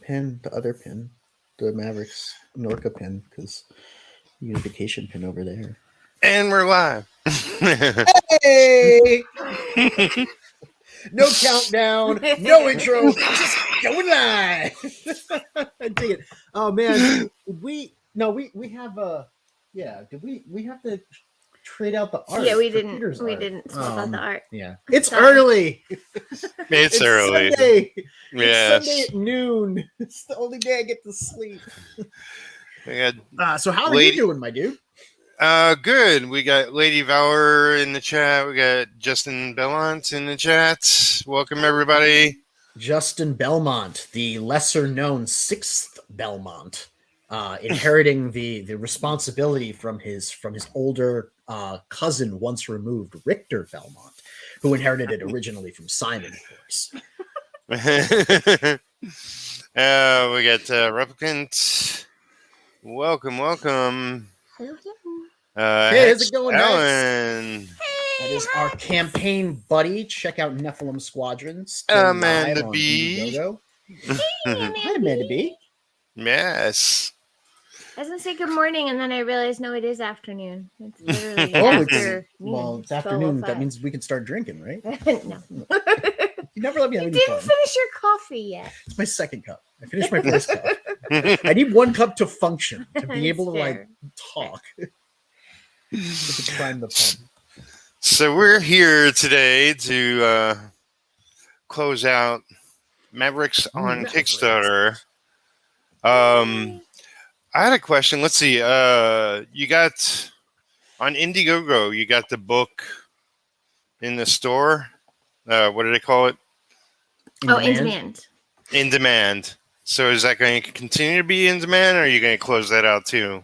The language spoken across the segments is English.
pin, the other pin, the Mavericks Norca pin, because unification pin over there. And we're live. Hey! No countdown, no intro, just going live. I dig it. Oh man, we have a Did we have to trade out the art? Yeah, we for didn't. Peter's We art? didn't swap out the art. Yeah, it's Sorry. early. It's early. Sunday. Yes. It's Sunday at noon. It's the only day I get to sleep. We got So how are you doing, my dude? good. We got Lady Valor in the chat. We got Justin Belmont in the chat. Welcome everybody. Justin Belmont, the lesser-known sixth Belmont, inheriting the responsibility from his older cousin, once removed, Richter Belmont, who inherited it originally from Simon, of course. We got Replicant. Welcome. Hello. Hey, how's it going, Alan? That is our campaign buddy. Check out Nephilim Squadron. Still Amanda live on B. Indiegogo. Hey, Hi, Amanda B. Yes. I was gonna say good morning, and then I realized no, it is afternoon. It's literally Oh, afternoon. well, it's afternoon. That means we can start drinking, right? No. You never let me have You any didn't fun. finish your coffee yet. It's my second cup. I finished my first cup. I need one cup to function, to be able to Fair. talk. To prime the pump. So we're here today to close out Mavericks on Mavericks. Kickstarter. I had a question. Let's see. You got on Indiegogo. You got the book in the store. What do they call it? In demand. In demand. So is that going to continue to be in demand, or are you going to close that out too?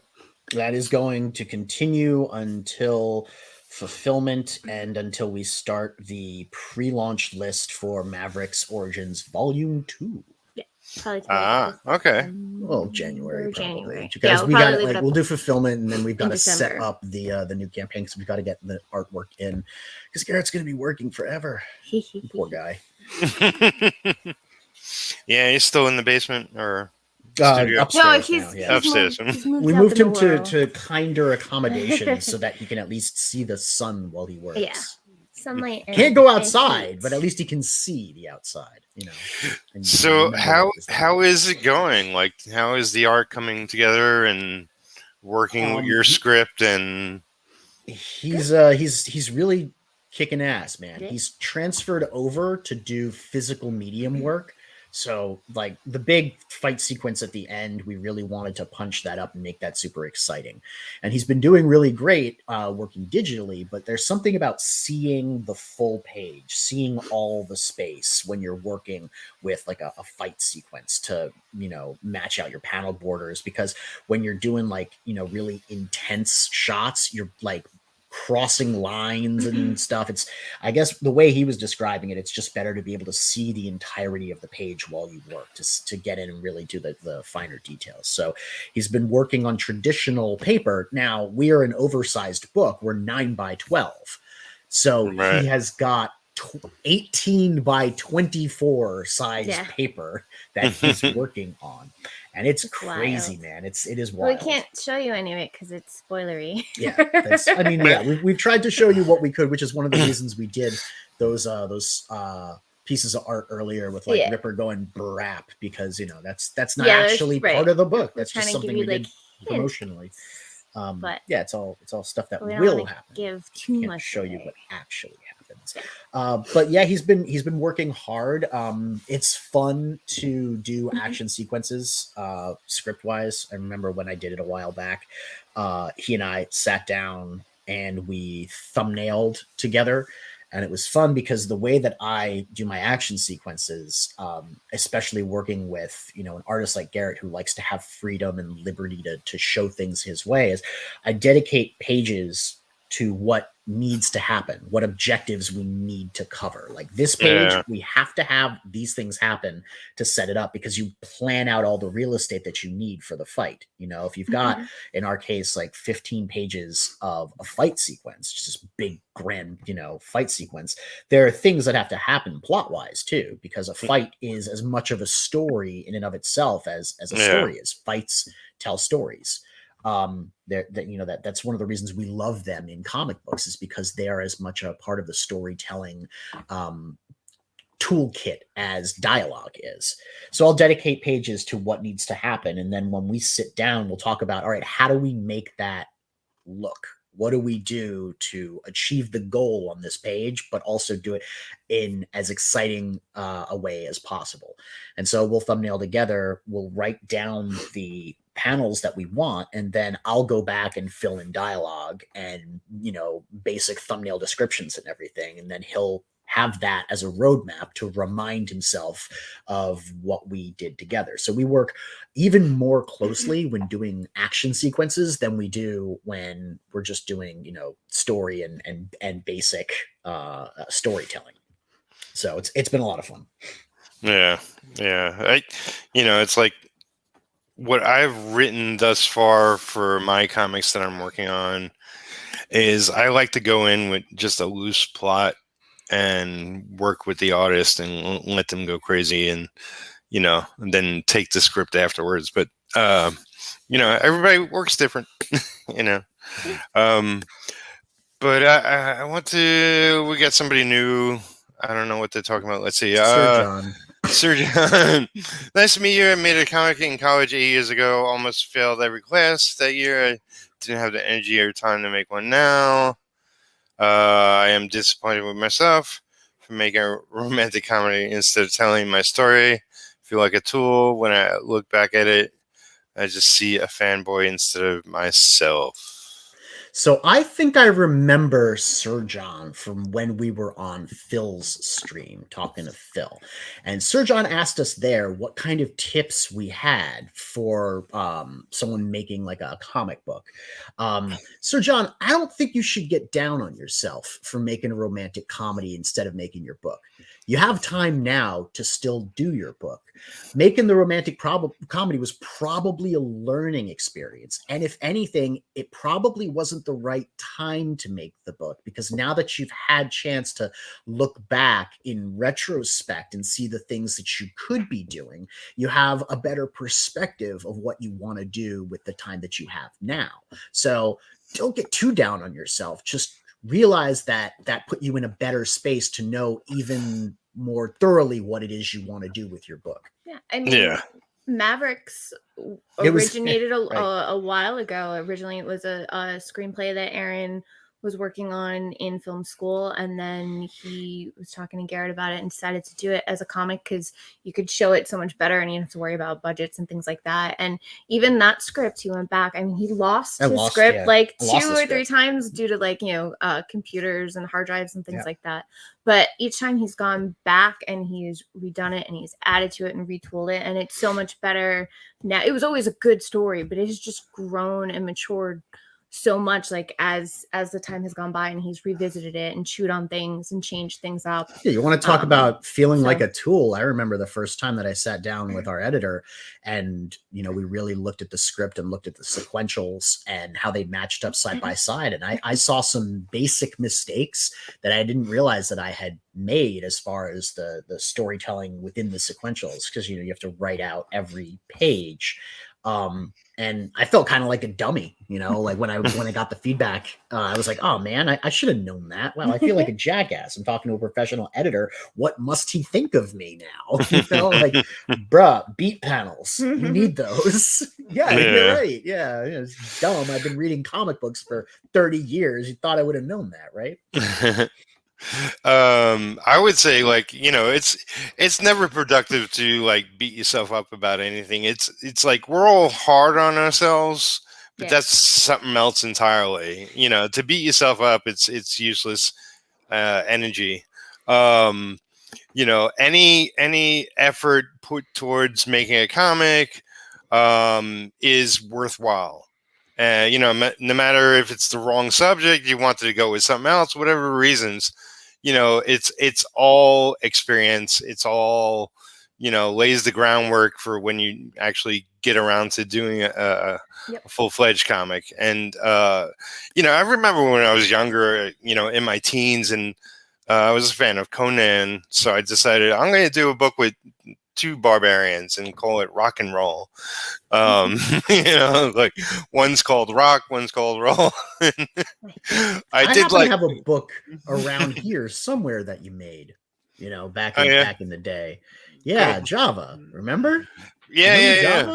That is going to continue until fulfillment and until we start the pre-launch list for Mavericks Origins Volume 2. Probably Okay. Well, January, Or probably. January. Because Yeah, we we'll got probably leave it up we'll do fulfillment, and then we've got in to set December. up the new campaign, because we've got to get the artwork in. Because Garrett's going to be working forever. Poor guy. Yeah, he's still in the basement or studio. Upstairs No, now, he's yeah. Upstairs. He's moved We up moved in him the to, world. to kinder accommodations so that he can at least see the sun while he works. Yeah. Sunlight. And, Can't go and outside, heat. but at least he can see the outside, And So remember how what was how is it going? Like, how is the art coming together and working with your script? And he's really kicking ass, man. Yeah. He's transferred over to do physical medium work. So, like, the big fight sequence at the end, we really wanted to punch that up and make that super exciting. And he's been doing really great working digitally, but there's something about seeing the full page, seeing all the space when you're working with like a fight sequence to, match out your panel borders. Because when you're doing really intense shots, you're like crossing lines and stuff. It's, I guess the way he was describing it, it's just better to be able to see the entirety of the page while you work, to get in and really do the finer details. So he's been working on traditional paper. Now we are an oversized book. We're 9 by 12. So Right. He has got 18 by 24 size paper that he's working on. And it's crazy, wild. man. It is Well, wild. we can't show you any of it because it's spoilery. We've tried to show you what we could, which is one of the reasons we did those pieces of art earlier with Ripper going brap, because that's not actually part of the book. That's just something we did promotionally. But it's all stuff that we don't will wanna happen. give too Can't much show you away. what actually happens. But yeah, he's been working hard. It's fun to do action sequences script wise. I remember when I did it a while back, he and I sat down and we thumbnailed together, and it was fun because the way that I do my action sequences, especially working with an artist like Garrett who likes to have freedom and liberty to show things his way, is I dedicate pages to what needs to happen, what objectives we need to cover. Like this page, we have to have these things happen to set it up, because you plan out all the real estate that you need for the fight. You know, if you've got, in our case, like 15 pages of a fight sequence, just this big grand, you know, fight sequence, there are things that have to happen plot wise too, because a fight is as much of a story in and of itself as a story is. Fights tell stories. That's one of the reasons we love them in comic books, is because they are as much a part of the storytelling toolkit as dialogue is. So I'll dedicate pages to what needs to happen, and then when we sit down, we'll talk about, all right, how do we make that look? What do we do to achieve the goal on this page, but also do it in as exciting a way as possible? And so we'll thumbnail together, we'll write down the panels that we want, and then I'll go back and fill in dialogue and, you know, basic thumbnail descriptions and everything. And then he'll have that as a roadmap to remind himself of what we did together. So we work even more closely when doing action sequences than we do when we're just doing, you know, story and basic storytelling. So it's been a lot of fun. Yeah. It's like what I've written thus far for my comics that I'm working on is I like to go in with just a loose plot and work with the artist and let them go crazy, and and then take the script afterwards. But everybody works different. But I want to. We got somebody new. I don't know what they're talking about. Let's see. Sir John. Nice to meet you. I made a comic in college 8 years ago. Almost failed every class that year. I didn't have the energy or time to make one now. I am disappointed with myself for making a romantic comedy instead of telling my story. I feel like a tool. When I look back at it, I just see a fanboy instead of myself. So I think I remember Sir John from when we were on Phil's stream talking to Phil. And Sir John asked us there what kind of tips we had for someone making like a comic book. Sir John, I don't think you should get down on yourself for making a romantic comedy instead of making your book. You have time now to still do your book. Making the romantic comedy was probably a learning experience. And if anything, it probably wasn't the right time to make the book, because now that you've had chance to look back in retrospect and see the things that you could be doing, you have a better perspective of what you want to do with the time that you have now. So don't get too down on yourself. Just realize that put you in a better space to know even more thoroughly what it is you want to do with your book. Yeah, I mean, MAVRICKS originated a while ago. Originally, it was a screenplay that Aaron was working on in film school, and then he was talking to Garrett about it and decided to do it as a comic because you could show it so much better and you didn't have to worry about budgets and things like that. And even that script, he went back. I mean, he lost his script like 2 or 3 times due to computers and hard drives and things like that. But each time he's gone back and he's redone it and he's added to it and retooled it, and it's so much better now. It was always a good story, but it has just grown and matured so much, like as the time has gone by and he's revisited it and chewed on things and changed things up. Yeah, you want to talk about feeling like a tool. I remember the first time that I sat down with our editor and, we really looked at the script and looked at the sequentials and how they matched up side by side. And I saw some basic mistakes that I didn't realize that I had made as far as the storytelling within the sequentials, because, you have to write out every page. And I felt kind of like a dummy, like when I got the feedback, I was like, oh man, I should have known that. Wow, I feel like a jackass. I'm talking to a professional editor. What must he think of me now? Like, bruh, beat panels. You need those. Yeah, you're right. Yeah, it's dumb. I've been reading comic books for 30 years. You thought I would have known that, right? I would say it's never productive to beat yourself up about anything. It's like we're all hard on ourselves, but that's something else entirely. To beat yourself up, it's useless energy. Any effort put towards making a comic is worthwhile. No matter if it's the wrong subject, you wanted to go with something else, whatever reasons, it's all experience. It's all, lays the groundwork for when you actually get around to doing a full-fledged comic. And, I remember when I was younger, in my teens, and I was a fan of Conan. So I decided I'm going to do a book with 2 barbarians and call it Rock and Roll. Like one's called Rock, one's called Roll. I did have a book around here somewhere that you made, back in the day. Yeah, Java. Remember? Yeah.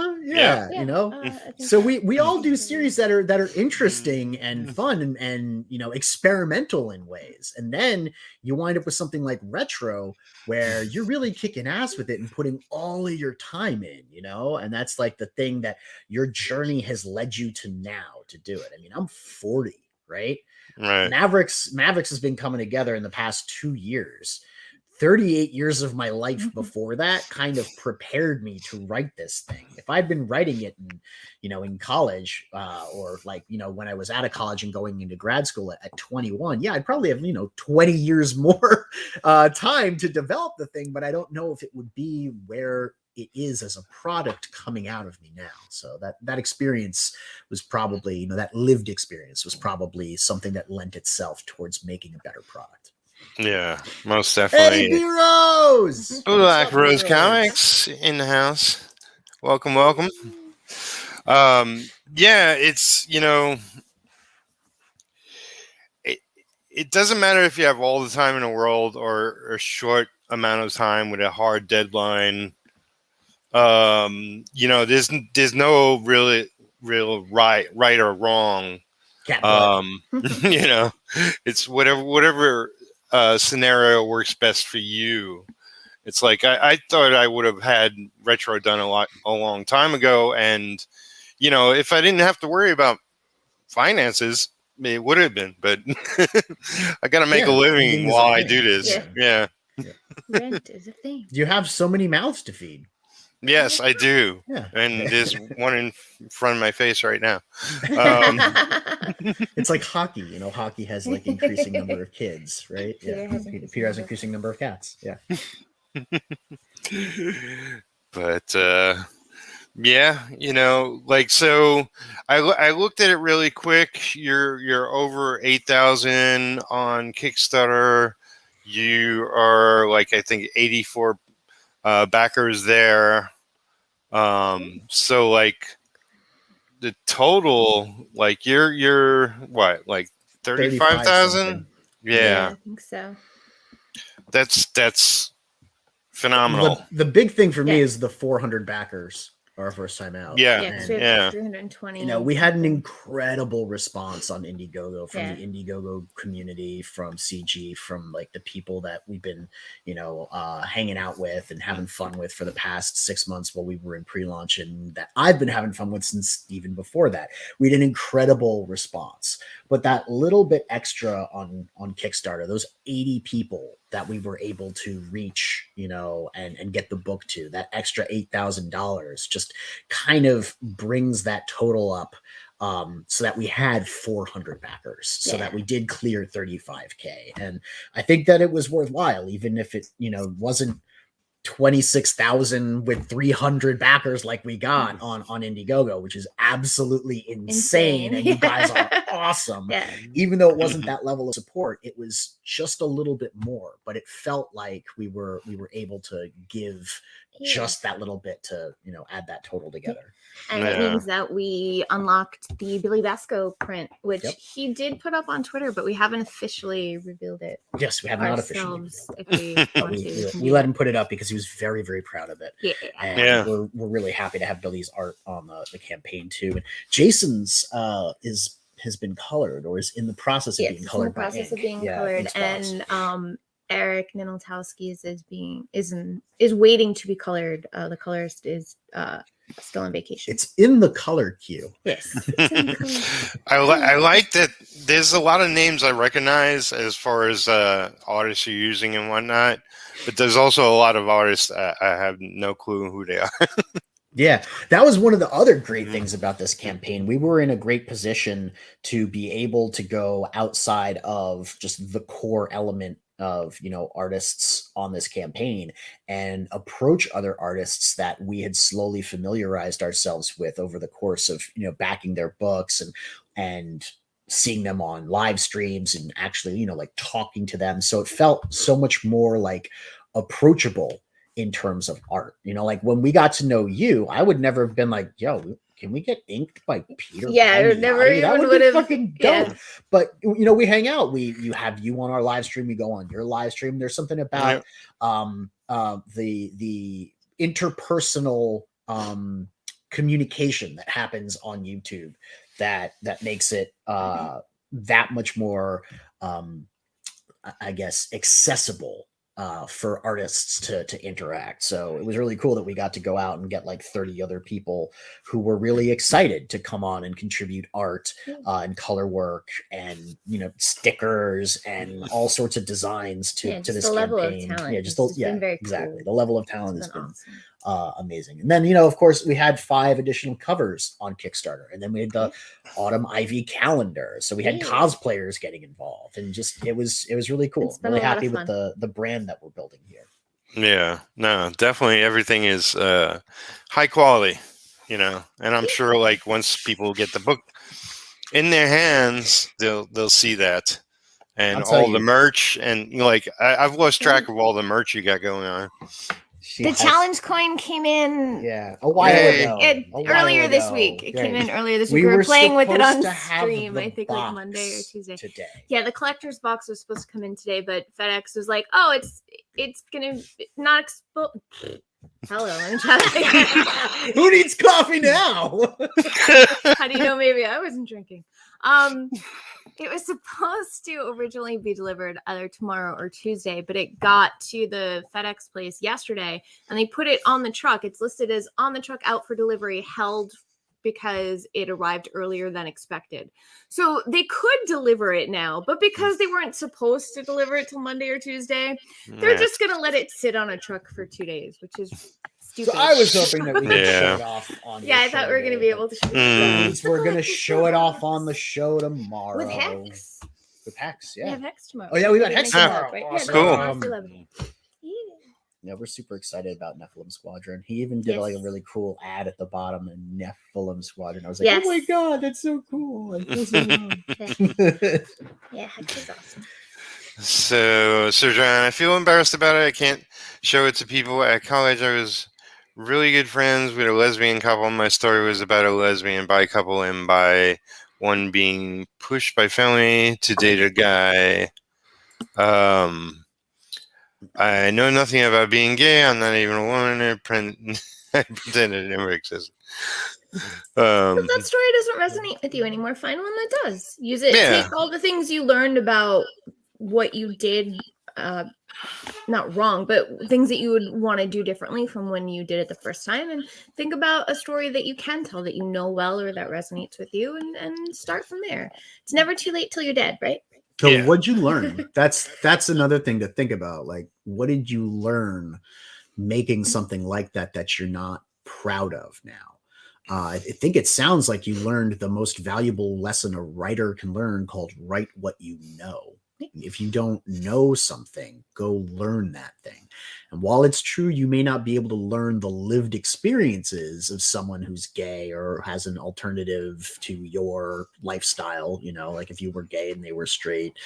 So we all do series that are interesting and fun and experimental in ways, and then you wind up with something like Retro, where you're really kicking ass with it and putting all of your time in, and that's like the thing that your journey has led you to now to do it. I mean, I'm 40, right? Mavericks has been coming together in the past 2 years. 38 years of my life before that kind of prepared me to write this thing. If I'd been writing it in college, or when I was out of college and going into grad school at 21, I'd probably have, 20 years more time to develop the thing, but I don't know if it would be where it is as a product coming out of me now. So that experience was probably, that lived experience was probably something that lent itself towards making a better product. Yeah, most definitely. Eddie Rose! Black Rose Comics in the house. Welcome. It's, it doesn't matter if you have all the time in the world or a short amount of time with a hard deadline. There's no real right or wrong. It's whatever scenario works best for you. It's like I thought I would have had Retro done a long time ago, and if I didn't have to worry about finances, it would have been. But I got to make a living while I do this. Yeah. Rent is a thing. You have so many mouths to feed. Yes, I do. Yeah. And there's one in front of my face right now. It's like hockey. Hockey has like increasing number of kids, right? Peter has increasing number of cats. Yeah. But so I looked at it really quick. You're over 8,000 on Kickstarter. You are I think 84 backers there. So the total, you're what, 35,000? Yeah, I think so. That's phenomenal. The big thing for me is the 400 backers our first time out. Yeah. 320. We had an incredible response on Indiegogo from the Indiegogo community, from CG, from the people that we've been, hanging out with and having fun with for the past 6 months while we were in pre-launch, and that I've been having fun with since even before that. We had an incredible response, but that little bit extra on Kickstarter, those 80 people that we were able to reach, and get the book to, that extra $8,000 just kind of brings that total up, so that we had 400 backers, so that we did clear 35K. And I think that it was worthwhile, even if it, wasn't 26,000 with 300 backers like we got on Indiegogo, which is absolutely insane. And you guys are awesome. Even though it wasn't that level of support, it was just a little bit more, but it felt like we were able to give just that little bit to, add that total together. And it means that we unlocked the Billy Basco print, which he did put up on Twitter, but we haven't officially revealed it. Yes, we have not officially. We let him put it up because he was very, very proud of it. And we're really happy to have Billy's art on the campaign too. And Jason's has been colored, or is in the process of being colored. And Eric Ninoltowski is waiting to be colored. The colorist is still on vacation. It's in the color queue. Yes. I like that there's a lot of names I recognize as far as artists you're using and whatnot, but there's also a lot of artists I have no clue who they are. Yeah, that was one of the other great things about this campaign. We were in a great position to be able to go outside of just the core element of, artists on this campaign and approach other artists that we had slowly familiarized ourselves with over the course of, backing their books and seeing them on live streams and actually, like talking to them. So it felt so much more like approachable in terms of art. Like when we got to know you, I would never have been like, yo, can we get inked by Peter? Yeah, I never even would have fucking dope. Yeah. But we hang out. You have you on our live stream, we go on your live stream. There's something about the interpersonal communication that happens on YouTube that makes it that much more I guess accessible for artists to interact. So it was really cool that we got to go out and get like 30 other people who were really excited to come on and contribute art and color work and stickers and all sorts of designs to this campaign. Level of talent. Yeah, exactly. Cool. The level of talent has been awesome. Amazing. And then of course we had 5 additional covers on Kickstarter, and then we had the Autumn Ivy calendar, so we had cosplayers getting involved, and just it was really cool. Really happy with the brand that we're building here. Yeah, no, definitely everything is high quality, and I'm sure like once people get the book in their hands, they'll see that, and all the merch, and I've lost track of all the merch you got going on. The challenge coin came in a while ago. Earlier this week. It came in earlier this week. We were playing with it on stream, I think like Monday or Tuesday. Today. Yeah, the collector's box was supposed to come in today, but FedEx was like, oh, it's gonna not explode. Hello, I'm chatting. Who needs coffee now? How do you know maybe I wasn't drinking? It was supposed to originally be delivered either tomorrow or Tuesday, but it got to the FedEx place yesterday and they put it on the truck. It's listed as on the truck, out for delivery, held because it arrived earlier than expected. So they could deliver it now, but because they weren't supposed to deliver it till Monday or Tuesday, they're just going to let it sit on a truck for 2 days, which is stupid. So I was hoping that we could show it off on I thought we were going to be able to show it. We're going to show it off on the show tomorrow. With Hex. With Hex, yeah. We have Hex tomorrow. Oh, yeah, we got Hex tomorrow. Right? Awesome. Cool. Yeah, we're super excited about Nephilim Squadron. He even did like a really cool ad at the bottom of Nephilim Squadron. I was like, oh my God, that's so cool. I feel so yeah, Hex is awesome. So, Sir John, I feel embarrassed about it. I can't show it to people. At college, I was really good friends with a lesbian couple. My story was about a lesbian bi couple, and by one being pushed by family to date a guy. I know nothing about being gay. I'm not even a woman. I pretend it never existed. If that story doesn't resonate with you anymore, find one that does. Use it. Take all the things you learned about what you did, not wrong, but things that you would want to do differently from when you did it the first time, and think about a story that you can tell that you know well or that resonates with you, and start from there. It's never too late till you're dead, right? So what'd you learn? That's another thing to think about. Like, what did you learn making something like that you're not proud of now? I think it sounds like you learned the most valuable lesson a writer can learn, called write what you know. If you don't know something, go learn that thing. And while it's true, you may not be able to learn the lived experiences of someone who's gay or has an alternative to your lifestyle, like if you were gay and they were straight,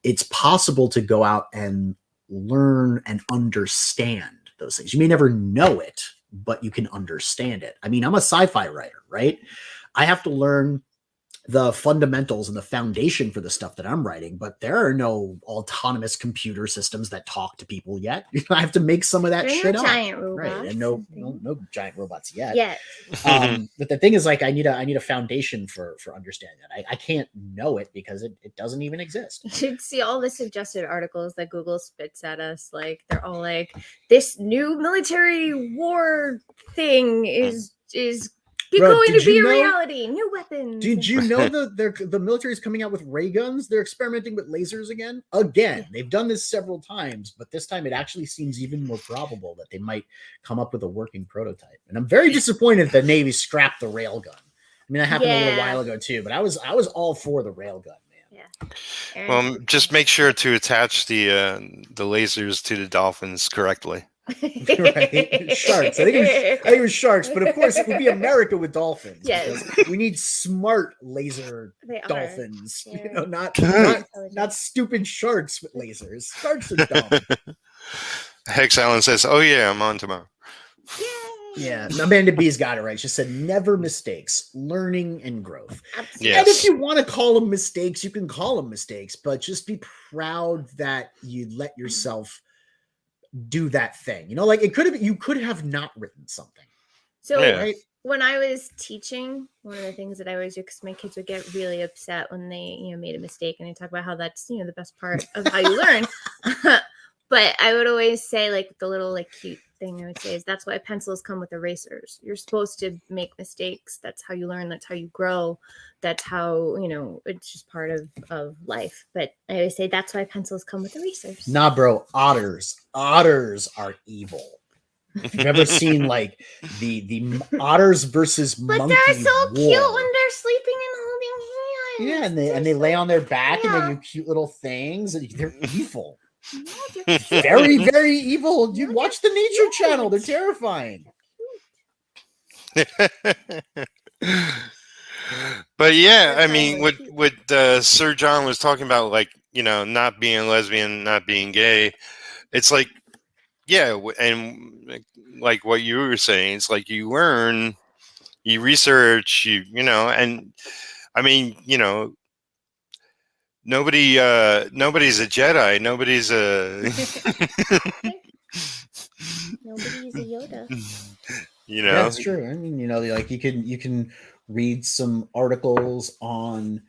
it's possible to go out and learn and understand those things. You may never know it, but you can understand it. I mean, I'm a sci-fi writer, right? I have to learn the fundamentals and the foundation for the stuff that I'm writing, but there are no autonomous computer systems that talk to people yet. I have to make some of that shit up. Giant robots, right? And no giant robots yet. Yeah. But the thing is, like, I need a foundation for understanding that. I can't know it because it doesn't even exist. You should see all the suggested articles that Google spits at us. Like, they're all like, this new military war thing is going to be a reality. New weapons. Did you know the military is coming out with ray guns? They're experimenting with lasers again. They've done this several times, but this time it actually seems even more probable that they might come up with a working prototype. And I'm very disappointed that Navy scrapped the railgun. I mean, that happened a little while ago too, but I was all for the railgun, man. Yeah. Well, just make sure to attach the lasers to the dolphins correctly. Right? Sharks. I think it was sharks, but of course it would be America with dolphins. Yes. We need smart laser dolphins. Yeah. You know, not stupid sharks with lasers. Sharks are dumb. Hex Allen says, "Oh yeah, I'm on tomorrow." Yeah, Amanda B's got it right. She said, "Never mistakes, learning and growth." Absolutely. Yes. And if you want to call them mistakes, you can call them mistakes, but just be proud that you let yourself do that thing. You know, like you could have not written something. So right? When I was teaching, one of the things that I always do, because my kids would get really upset when they, made a mistake, and I talk about how that's, the best part of how you learn. But I would always say, like, the little, like, cute thing I would say is that's why pencils come with erasers. You're supposed to make mistakes. That's how you learn. That's how you grow. That's how, it's just part of life. But I always say that's why pencils come with erasers. Nah, bro, otters are evil. If you've ever seen, like, the otters versus monkey But they're so war. cute when they're sleeping and holding hands. Yeah, and they lay on their back and they do cute little things. And they're evil. No, very, very evil. Dude, watch the Nature Channel. They're terrifying. But yeah, I mean, what Sir John was talking about, like, not being lesbian, not being gay. It's like, yeah, and like what you were saying, it's like you learn, you research, and I mean, nobody's a Jedi. Nobody's a Yoda. Yeah, that's true. I mean, like you can read some articles on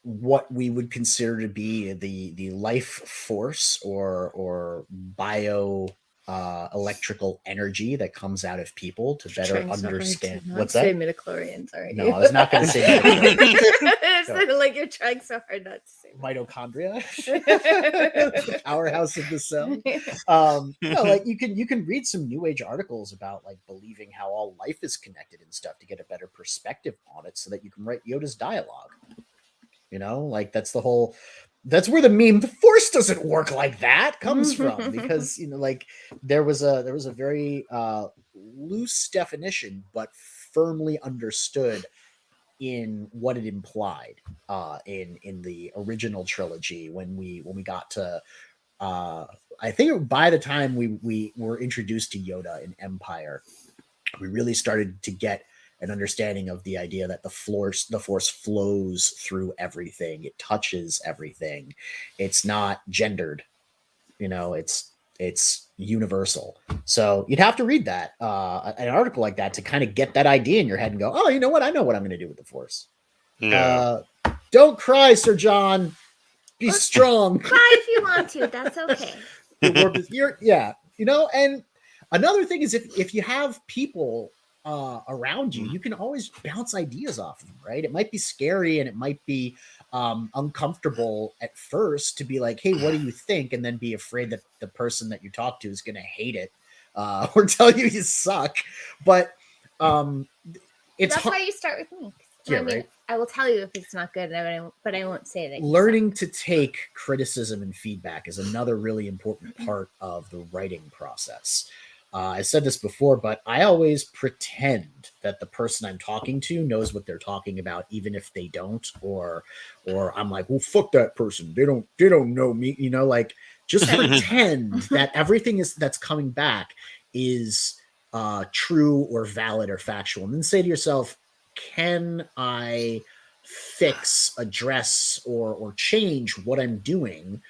what we would consider to be the life force or bio electrical energy that comes out of people to better understand. What's that? Say midichlorians, are you? No, I was not going to say midichlorians. Like you're trying so hard not to say mitochondria, the powerhouse of the cell. Like you can read some New Age articles about like believing how all life is connected and stuff to get a better perspective on it, so that you can write Yoda's dialogue. Like that's where the meme "the Force doesn't work like that" comes from, because like there was a very loose definition but firmly understood in what it implied in the original trilogy when we got to I think by the time we were introduced to Yoda in Empire, we really started to get an understanding of the idea that the force flows through everything. It touches everything. It's not gendered. It's universal. So you'd have to read that an article like that to kind of get that idea in your head and go, oh, you know what? I know what I'm going to do with the Force. No. Don't cry, Sir John. Be strong. Cry if you want to. That's okay. And another thing is if you have people around you, you can always bounce ideas off of them, right? It might be scary and it might be uncomfortable at first to be like, hey, what do you think? And then be afraid that the person that you talk to is going to hate it or tell you suck. But that's why you start with me. Yeah, right. I will tell you if it's not good, but I won't say that. Learning to take criticism and feedback is another really important part of the writing process. I said this before, but I always pretend that the person I'm talking to knows what they're talking about, even if they don't, or I'm like, well, fuck that person. They don't know me. Like just pretend that everything that's coming back is true or valid or factual. And then say to yourself, can I fix, address, or change what I'm doing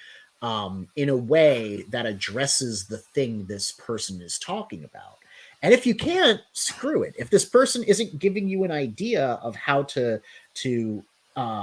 in a way that addresses the thing this person is talking about? And if you can't, screw it. If this person isn't giving you an idea of how to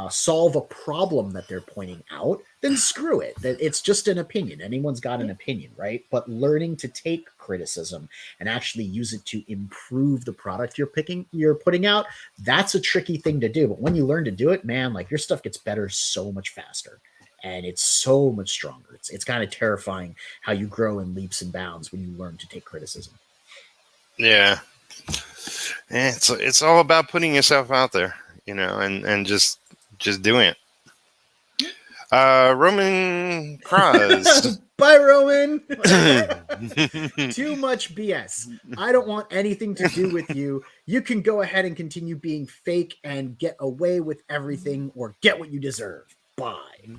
solve a problem that they're pointing out, then screw it. That it's just an opinion. Anyone's got an opinion, right? But learning to take criticism and actually use it to improve the product you're putting out, that's a tricky thing to do. But when you learn to do it, man, like your stuff gets better so much faster. And it's so much stronger. It's kind of terrifying how you grow in leaps and bounds when you learn to take criticism. Yeah. It's all about putting yourself out there, and just doing it. Roman Cross. Bye, Roman. Too much BS. I don't want anything to do with you. You can go ahead and continue being fake and get away with everything, or get what you deserve. Bye.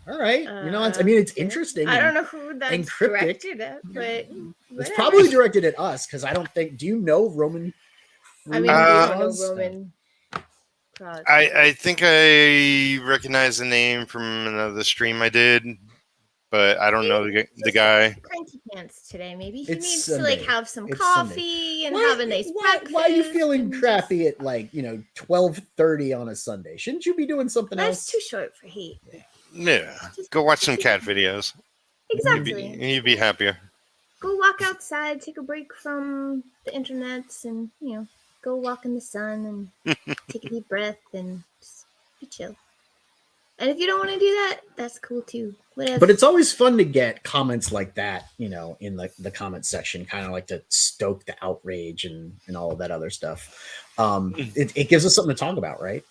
All right. It's interesting. I don't know who that's directed at, but it's probably directed at us, because I don't think. Do you know Roman? I know Roman. I think I recognize the name from another stream I did, but I don't know the guy. Cranky pants today. Maybe he It's needs Sunday. to have some It's coffee and have a nice breakfast. Why are you feeling crappy at 12:30 on a Sunday? Shouldn't you be doing something else? That's too short for hate. Yeah, go watch some cat videos. Exactly. You'd be happier. Go walk outside, take a break from the internets, and go walk in the sun and take a deep breath and just be chill. And if you don't want to do that, that's cool too. Whatever. But it's always fun to get comments like that, in the comment section, kind of like to stoke the outrage and all of that other stuff. It gives us something to talk about, right?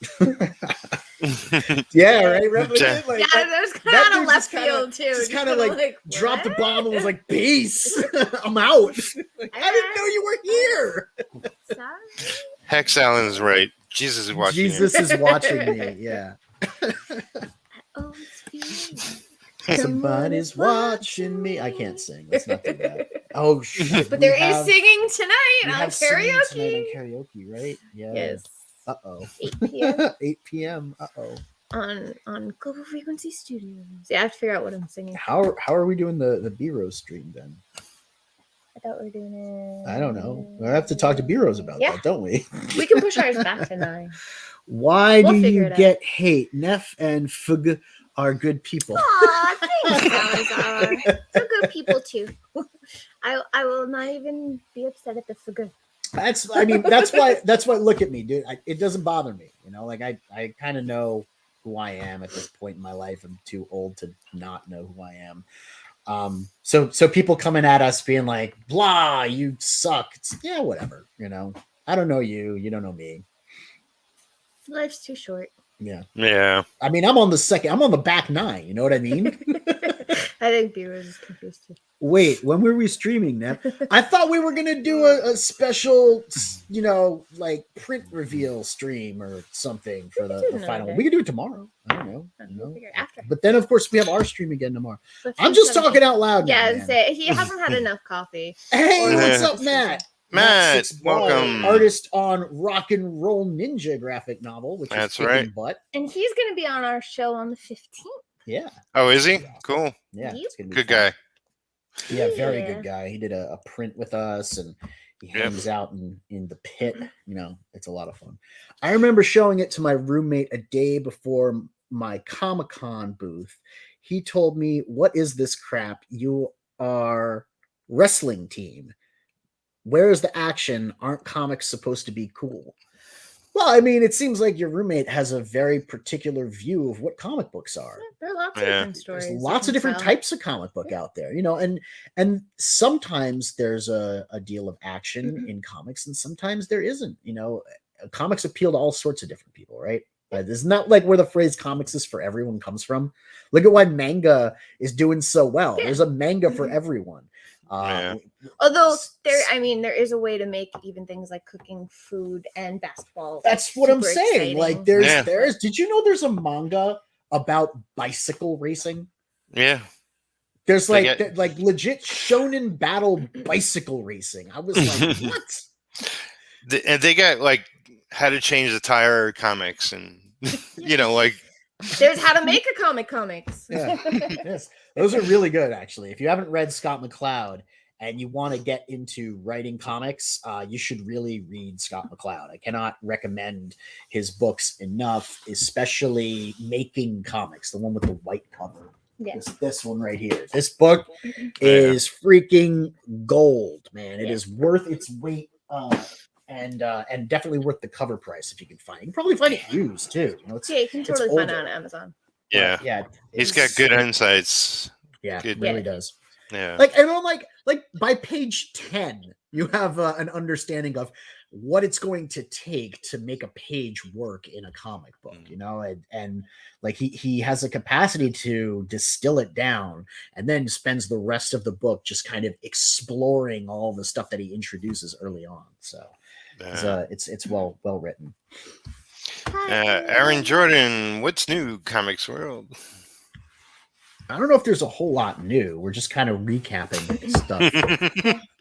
Yeah, right. There's kind of left field too. Just kind of dropped the bomb and was like, "Peace, I'm out." I didn't know you were here. Sorry. Hex Allen is right. Jesus is watching. Jesus is watching me. Yeah. Oh, somebody's watching me. I can't sing. Let's not do that. Oh shit! But there is singing tonight on karaoke. Tonight on karaoke, right? Yeah. Yes. 8 p.m. 8 p.m. On Global Frequency Studios. Yeah, I have to figure out what I'm singing. How are we doing the B-Rose stream then? I thought we were doing it. I don't know. We'll have to talk to B-Rose about that, don't we? We can push ours back to 9. Why do you get hate? Neff and Freq are good people. Aw, thanks, Salazar. They're good people too. I will not even be upset at the Freq. That's why. Look at me, dude. It doesn't bother me. I kind of know who I am at this point in my life. I'm too old to not know who I am. So people coming at us being like, blah, you suck. Yeah, whatever. I don't know you. You don't know me. Life's too short. Yeah. I'm on the back 9. You know what I mean? I think B-Rose is confused too. Wait, when were we streaming that? I thought we were gonna do a special, print reveal stream or something for the final one. We could do it tomorrow. I don't know. We'll figure it after. But then, of course, we have our stream again tomorrow. I'm just talking out loud. Yeah, now, he hasn't had enough coffee. Hey, what's up, Matt? Matt, welcome. Artist on Rock and Roll Ninja graphic novel, which is right. Butt. And he's going to be on our show on the 15th. Yeah. Oh, is he? Cool. Yeah. It's gonna be good fun. Guy. Yeah, very good guy. He did a print with us, and he hangs out in the pit. It's a lot of fun. I remember showing it to my roommate a day before my Comic-Con booth. He told me, "What is this crap? You are wrestling team. Where is the action? Aren't comics supposed to be cool?" Well, it seems like your roommate has a very particular view of what comic books are. There are lots of different stories. There's lots of different types of comic book out there, and sometimes there's a deal of action in comics, and sometimes there isn't. Comics appeal to all sorts of different people, right? It's not like where the phrase "comics is for everyone" comes from. Look at why manga is doing so well. Yeah. There's a manga for everyone. Although there is a way to make even things like cooking food and basketball. That's what I'm saying. Exciting. There's did you know there's a manga about bicycle racing? Yeah. There's legit shonen battle bicycle racing. I was like, what? And they got how to change the tire comics, and there's how to make a comics. Yeah. Yes. Those are really good, actually. If you haven't read Scott McCloud and you want to get into writing comics, you should really read Scott McCloud. I cannot recommend his books enough, especially Making Comics, the one with the white cover. Yeah. This one right here. This book is freaking gold, man. It is worth its weight, and definitely worth the cover price if you can find it. You can probably find it used too. You know, you can totally find it on Amazon. Yeah, he's got good insights. Yeah, good. It really does. Yeah, like, and I'm like by page 10, you have an understanding of what it's going to take to make a page work in a comic book, you know, and like he has a capacity to distill it down and then spends the rest of the book just kind of exploring all the stuff that he introduces early on. So it's well written. Aaron Jordan, what's new, Comics World? I don't know if there's a whole lot new. We're just kind of recapping stuff.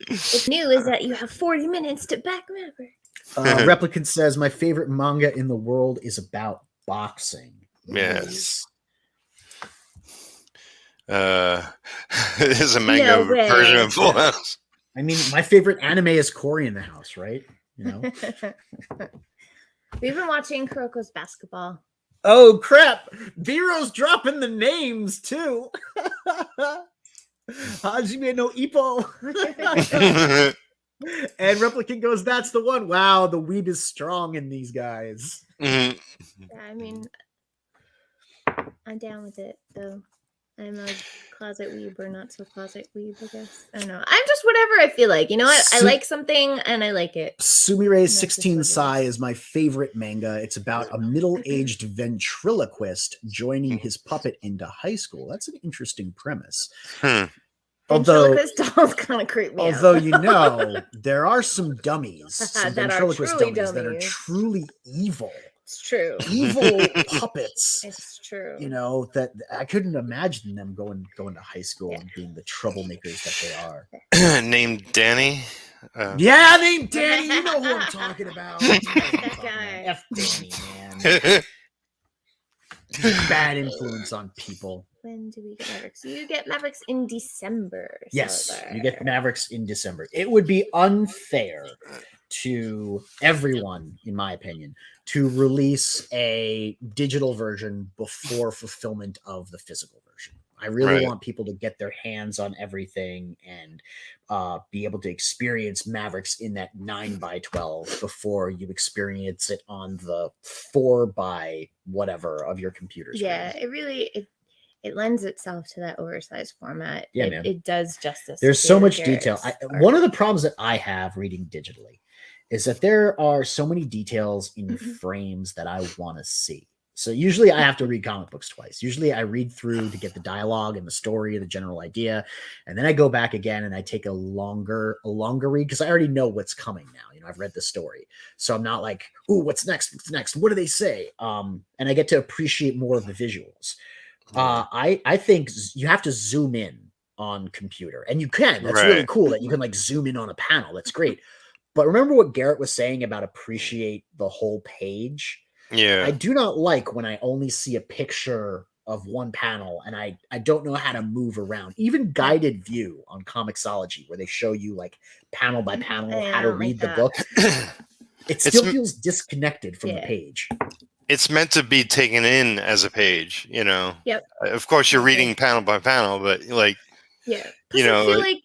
What's new is that you have 40 minutes to back Maverick. Replicant says, my favorite manga in the world is about boxing. Yes. There's a manga version of Full House. I mean, my favorite anime is Cory in the House, right? You know? We've been watching Kuroko's Basketball. Oh crap! Viro's dropping the names too. Hajime no Ippo. And Replicant goes, that's the one. Wow, the weeb is strong in these guys. Yeah, I mean, I'm down with it though. I'm a closet weeb or not so closet weeb, I guess. I don't know. I'm just whatever I feel like. You know what? I like something and I like it. Sumire's 16 Sai is my favorite manga. It's about a middle-aged ventriloquist joining his puppet into high school. That's an interesting premise. Ventriloquist dolls kind of creep me out. Although, you know, there are some dummies, some that ventriloquist dummies that are dummies. truly evil. It's true. Evil puppets. It's true. You know, that I couldn't imagine them going to high school and being the troublemakers that they are. Named Danny. Named Danny. You know who I'm talking about. That guy. F Danny, man. Bad influence on people. When do we get Mavericks? You get Mavericks in December. Yes, you get Mavericks in December. It would be unfair to everyone, in my opinion, to release a digital version before fulfillment of the physical version. I really want people to get their hands on everything and be able to experience Mavericks in that 9x12 before you experience it on the 4x whatever of your computer screen. Yeah, it lends itself to that oversized format. Yeah, it does justice. There's so much detail. One of the problems that I have reading digitally is that there are so many details in frames that I want to see. So usually I have to read comic books twice. Usually I read through to get the dialogue and the story, the general idea, and then I go back again and I take a longer read because I already know what's coming now. You know, I've read the story, so I'm not like, "Ooh, what's next? What's next? What do they say?" And I get to appreciate more of the visuals. I think you have to zoom in on computer, and you can. That's really cool that you can like zoom in on a panel. That's great. But remember what Garrett was saying about appreciate the whole page? Yeah. I do not like when I only see a picture of one panel and I don't know how to move around. Even guided view on Comixology, where they show you like panel by panel how to read the book. It still feels disconnected from the page. It's meant to be taken in as a page, you know. Yep. Of course, you're reading panel by panel, but like, you know, I feel like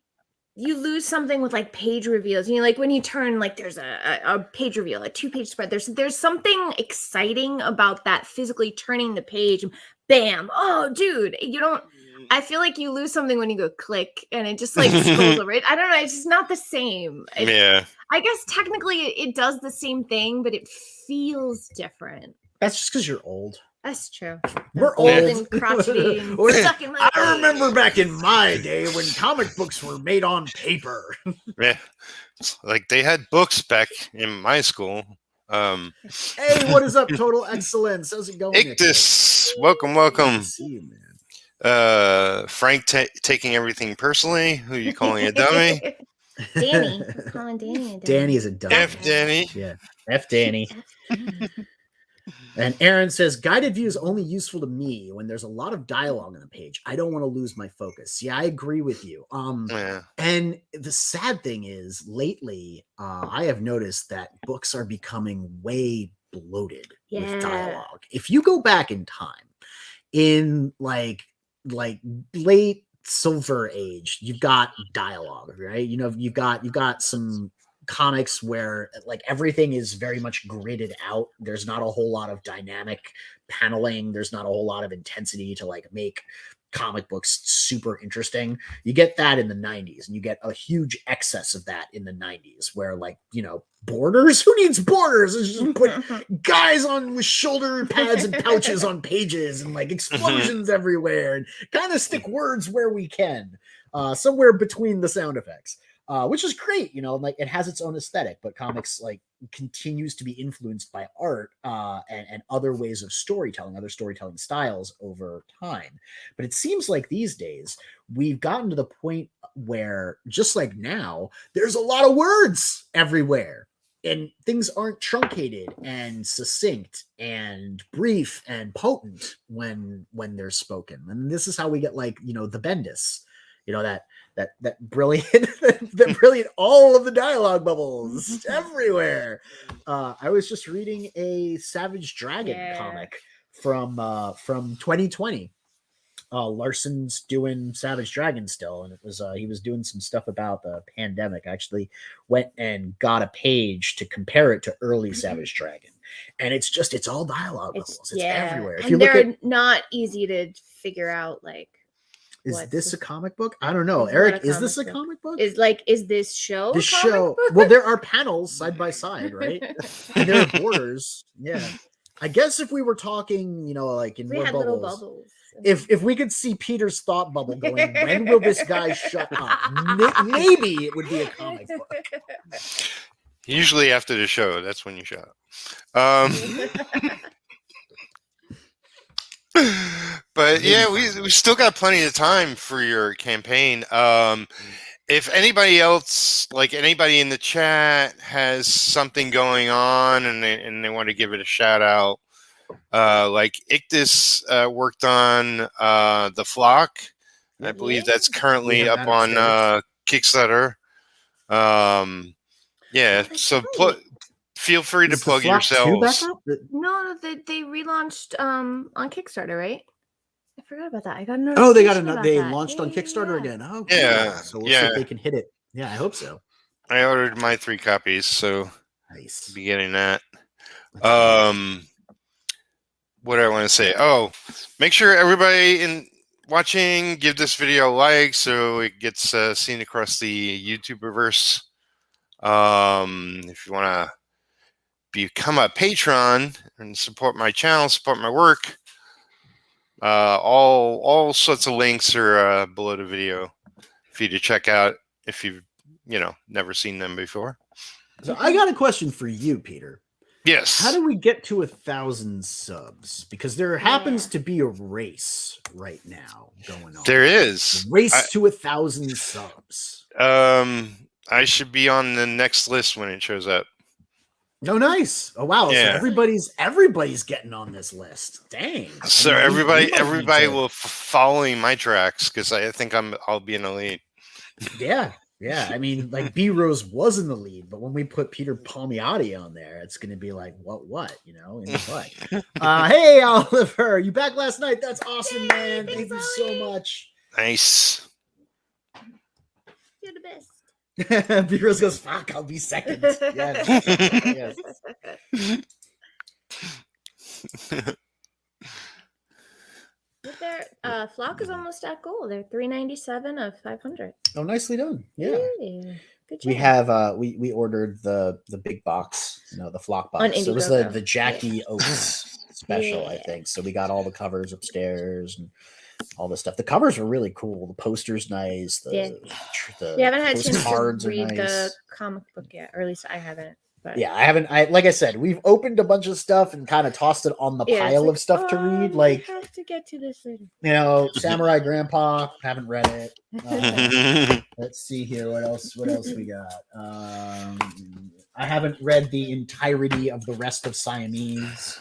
you lose something with like page reveals. You know, like when you turn, like there's a page reveal, a 2-page spread. There's something exciting about that physically turning the page. Bam! Oh, dude, you don't. I feel like you lose something when you go click and it just like scrolls over it. I don't know. It's just not the same. I guess technically it does the same thing, but it feels different. That's just because you're old. That's true. We're old and crotchety and stuck in my I remember back in my day when comic books were made on paper. Yeah, like they had books back in my school. Hey, what is up, Total Excellence? How's it going? Ictus, welcome. Good to see you, man. Frank taking everything personally. Who are you calling a dummy? Danny. I'm calling Danny a dummy. Danny is a dummy. F Danny. Yeah, F Danny. And Aaron says, guided view is only useful to me when there's a lot of dialogue on the page. I don't want to lose my focus. Yeah, I agree with you. And the sad thing is, lately, I have noticed that books are becoming way bloated with dialogue. If you go back in time, in like late Silver Age, you've got dialogue, right? You know, you've got some comics where like everything is very much gridded out. There's not a whole lot of dynamic paneling. There's not a whole lot of intensity to like make comic books super interesting. You get that in the 90s, and you get a huge excess of that in the 90s where, like, you know, borders, who needs borders? It's just put guys on with shoulder pads and pouches on pages and like explosions everywhere, and kind of stick words where we can, somewhere between the sound effects. Which is great, you know, like it has its own aesthetic, but comics like continues to be influenced by art and other ways of storytelling, other storytelling styles over time. But it seems like these days we've gotten to the point where, just like now, there's a lot of words everywhere, and things aren't truncated and succinct and brief and potent when they're spoken. And this is how we get, like, you know, the Bendis, you know, that brilliant, the brilliant, all of the dialogue bubbles everywhere. I was just reading a Savage Dragon comic from 2020. Larson's doing Savage Dragon still, and it was he was doing some stuff about the pandemic. I actually went and got a page to compare it to early Savage Dragon, and it's all dialogue bubbles. It's everywhere. If and they're not easy to figure out, like, is this a comic book? I don't know. Eric, is this a comic book? Is this show? This show. Well, there are panels side by side, right? And there are borders. Yeah. I guess if we were talking, you know, like in more bubbles, bubbles. If we could see Peter's thought bubble going, when will this guy shut up? Maybe it would be a comic book. Usually after the show, that's when you shut up. But yeah, we still got plenty of time for your campaign. If anybody else, like anybody in the chat, has something going on and they want to give it a shout out, like Ictus worked on the Flock. I believe that's currently up on Kickstarter. Yeah, so feel free to plug yourselves. No, they relaunched on Kickstarter, right? I forgot about that. I got no. Oh, they launched on Kickstarter again. Oh, cool. Yeah. So we'll see if they can hit it. Yeah, I hope so. I ordered my 3 copies, so nice. Be getting that. What do I want to say? Oh, make sure everybody watching give this video a like so it gets seen across the YouTuberverse. If you want to become a patron and support my channel, support my work, all sorts of links are below the video for you to check out if you've never seen them before. So I got a question for you, Peter. Yes. How do we get to 1,000 subs? Because there happens to be a race right now going on. There is a race to 1,000 subs. I should be on the next list when it shows up. Oh, nice. Oh, wow. Yeah. So everybody's getting on this list. Dang. So everybody will following my tracks because I think I'll be in the lead. Yeah. Yeah. I mean, like B-Rose was in the lead, but when we put Peter Palmiotti on there, it's going to be like, what, in what? Hey, Oliver, you back last night? That's awesome, man. Thank you so much. Nice. You're the best. B-Rose goes, fuck, I'll be second. Yes. Their Flock is almost at goal. They're 397 of 500. Oh, nicely done. Yeah. Good job. We have we ordered the big box, the Flock box. So it was the Jackie Oates special, I think. So we got all the covers upstairs and all this stuff. The covers were really cool. The poster's nice. We haven't had a chance to read the comic book yet, or at least I haven't. But yeah, I haven't. Like I said, we've opened a bunch of stuff and kind of tossed it on the pile of stuff to read. Like, I have to get to this later. Samurai Grandpa, haven't read it. Let's see here. What else we got? I haven't read the entirety of the rest of Siamese.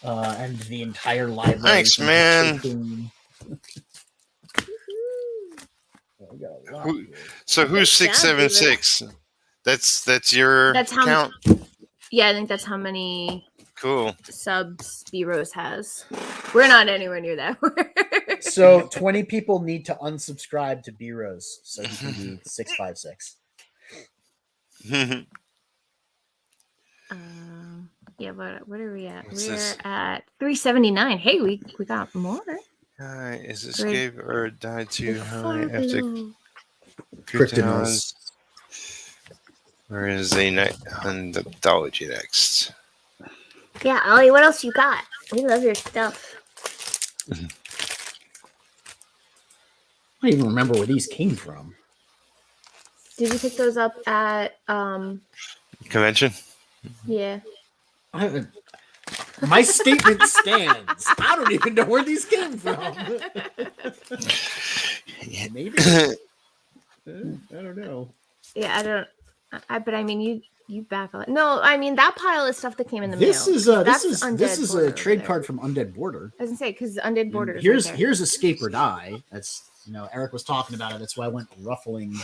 and the entire library. Thanks, man. So who's 676? That's your count. Yeah, I think that's how many. Cool. Subs B Rose has. We're not anywhere near that. So 20 people need to unsubscribe to B Rose so he can be 656. Yeah, but what are we at? We're at 379. Hey, we got more. Is escape or die too high after Kryptonos? Where is a Untitled next? Yeah, Ollie, what else you got? We love your stuff. I don't even remember where these came from. Did you pick those up at convention? Yeah. My statement stands. I don't even know where these came from. Maybe. I don't know. Yeah, I don't. But I mean, you back on. No, I mean that pile of stuff that came in the mail. This is a trade card from Undead Border. I was gonna say because Undead Border. Here's Escape or Die. That's Eric was talking about it. That's why I went rifling.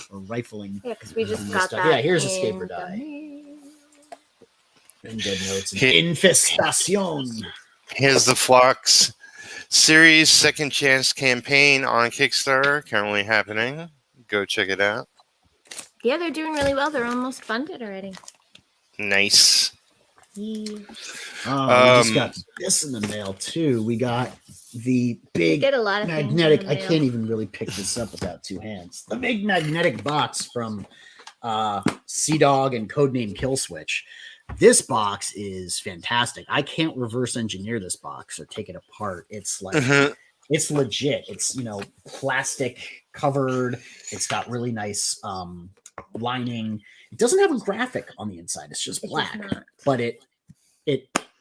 Yeah, because we just got stuff. that. Yeah, here's Escape or Die. Undead Notes. Infestation. Here's the Flux series second chance campaign on Kickstarter currently happening. Go check it out. Yeah, they're doing really well. They're almost funded already. Nice. Yeah. We just got this in the mail too. We got the big magnetic. I can't even really pick this up without two hands. The big magnetic box from Sea Dog and Codename Killswitch. This box is fantastic. I can't reverse engineer this box or take it apart. It's like it's legit. It's plastic covered. It's got really nice lining. It doesn't have a graphic on the inside. It's just black, but it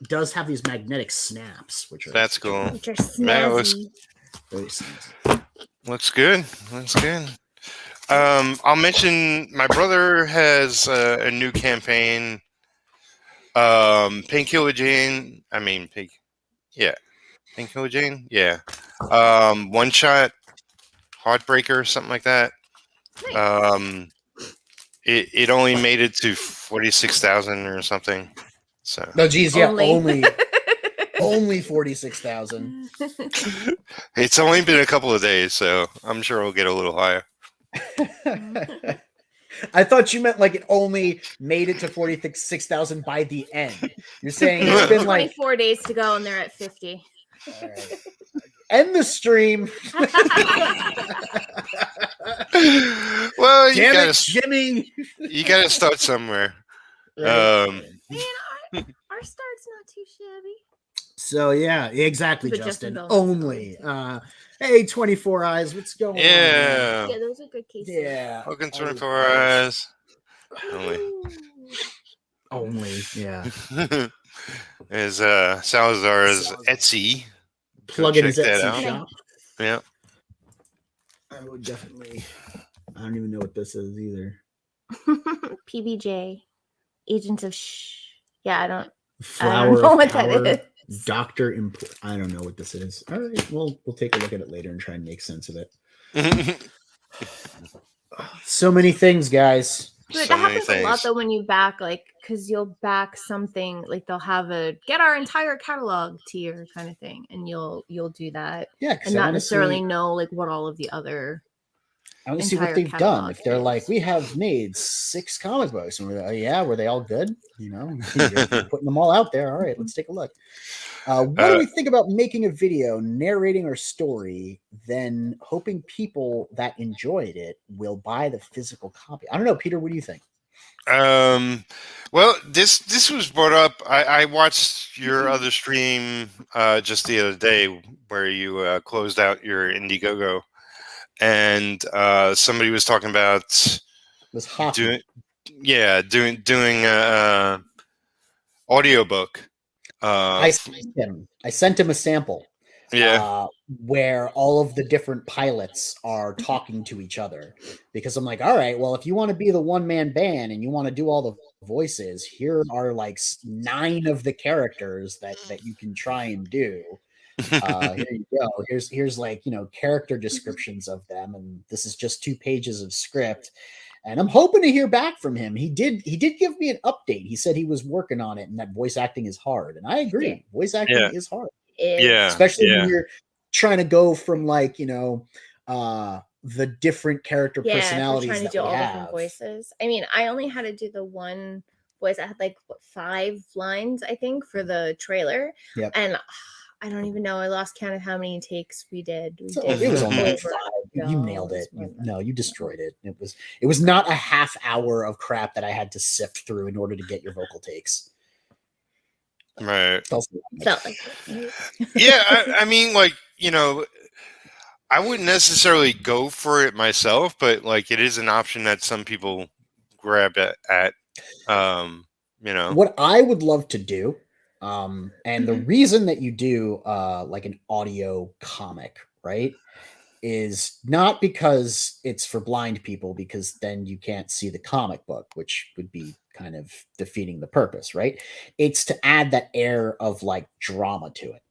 does have these magnetic snaps, which are cool. Which are snazzy. Looks good. I'll mention my brother has a new campaign. Painkiller Jane. Painkiller Jane. Yeah. One shot, Heartbreaker, something like that. Nice. It only made it to 46,000 or something. So. No, geez, yeah, only 46,000. It's only been a couple of days, so I'm sure we'll get a little higher. I thought you meant like it only made it to 46,000 by the end. You're saying it's been like 24 days to go and they're at 50. All right. End the stream. Well, Jimmy. You gotta start somewhere. Man, our start's not too shabby. So yeah, exactly, Justin. Only. Hey, 24 Eyes, what's going on? Yeah, those are good cases. Yeah. Fucking 24 Eyes. Only, yeah. Is Salazar's Etsy. Plug in his Etsy shop. Yeah. I would definitely. I don't even know what this is either. PBJ, Agents of Yeah, I don't know what that is. Doctor I don't know what this is. All right, we'll take a look at it later and try and make sense of it. So many things, guys. But that happens a lot though when you back, because you'll back something like they'll have a get our entire catalog tier kind of thing, and you'll do that, and not necessarily know what all of the other. I want to see what they've done. If they're like, we have made 6 comic books, and we're like, yeah, were they all good? You're putting them all out there. All right, let's take a look. What do we think about making a video narrating our story, then hoping people that enjoyed it will buy the physical copy? I don't know, Peter. What do you think? Well, this was brought up. I watched your other stream just the other day where you closed out your Indiegogo, and somebody was talking about doing audiobook. I sent him a sample. Where all of the different pilots are talking to each other, because I'm like, all right, well, if you want to be the one-man band and you want to do all the voices. Here are like 9 of the characters that you can try and do. Here you go. Here's like, character descriptions of them, and this is just 2 pages of script. And I'm hoping to hear back from him. He did give me an update. He said he was working on it and that voice acting is hard. And I agree. Yeah. Voice acting is hard. Especially when you're trying to go from like, the different character personalities. Trying to do all different voices. I mean, I only had to do the one voice. I had like 5 lines, I think, for the trailer. Yep. And I don't even know. I lost count of how many takes we did. It was only 5. You nailed it. You destroyed it. It was not a half hour of crap that I had to sift through in order to get your vocal takes. Right. Felt like it. Yeah, I mean, like, I wouldn't necessarily go for it myself, but like it is an option that some people grab at. What I would love to do, and the reason that you do like an audio comic, right, is not because it's for blind people, because then you can't see the comic book, which would be kind of defeating the purpose, right? It's to add that air of like drama to it.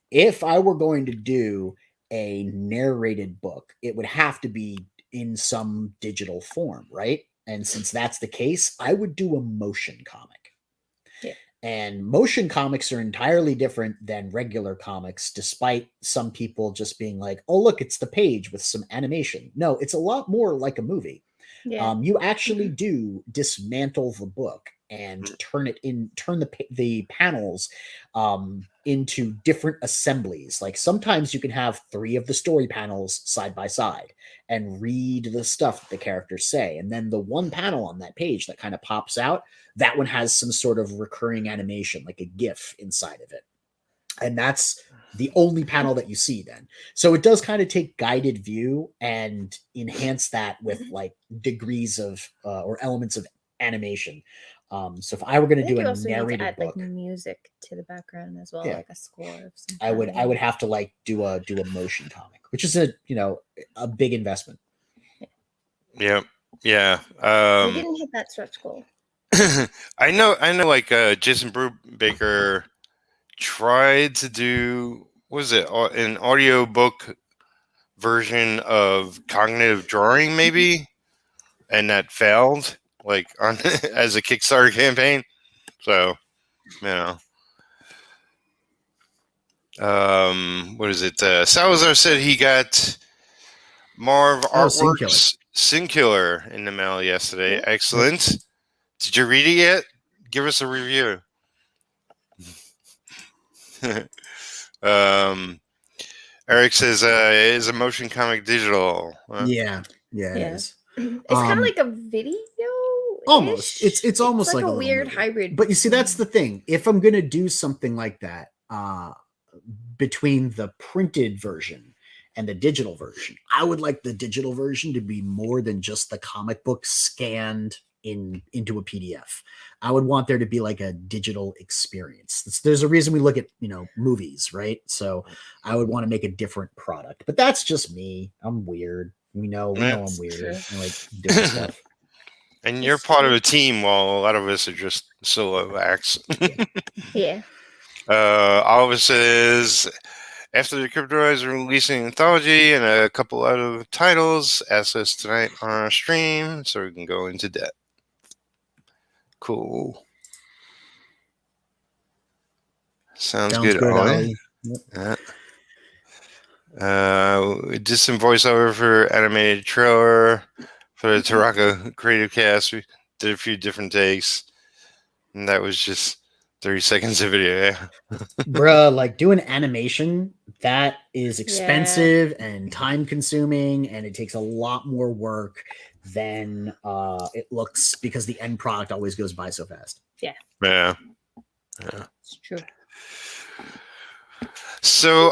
If I were going to do a narrated book, it would have to be in some digital form, right? And since that's the case, I would do a motion comic. Yeah. And motion comics are entirely different than regular comics, despite some people just being like, oh, look, it's the page with some animation. No, it's a lot more like a movie. Yeah. You actually do dismantle the book and turn the panels into different assemblies. Like sometimes you can have 3 of the story panels side by side and read the stuff that the characters say. And then the one panel on that page that kind of pops out, that one has some sort of recurring animation, like a GIF inside of it. And that's the only panel that you see then. So it does kind of take guided view and enhance that with like degrees of or elements of animation. So if I were going to do a narrated book, like music to the background as well, like a score of some I would have to like do a motion comic, which is a big investment. Yeah. We didn't hit that stretch goal. I know like Jason Brubaker tried to do, an audio book version of Cognitive Drawing maybe, and that failed like on as a Kickstarter campaign. So what is it, Salazar said he got Marv Artworks Singular in the mail yesterday. Excellent. Did you read it yet? Give us a review. Eric says is a motion comic digital. Yeah, it is. It's kind of like a video. Almost. It's almost like a weird hybrid. But you see, that's the thing. If I'm gonna do something like that, between the printed version and the digital version, I would like the digital version to be more than just the comic book scanned into a PDF. I would want there to be like a digital experience. There's a reason we look at movies, right? So I would want to make a different product. But that's just me. I'm weird. We know I'm weird. I like doing stuff. And you're part of a team, while a lot of us are just solo acts. Yeah. Oliver says, after the Cryptoids are releasing an anthology and a couple other titles, ask us tonight on our stream so we can go into debt. Cool. Sounds good, Ollie. Yep. Just some voiceover for animated trailer for the Taraka Creative Cast. We did a few different takes, and that was just 30 seconds of video. Yeah. Bruh, like doing animation, that is expensive and time consuming, and it takes a lot more work than it looks, because the end product always goes by so fast. Yeah. It's true. So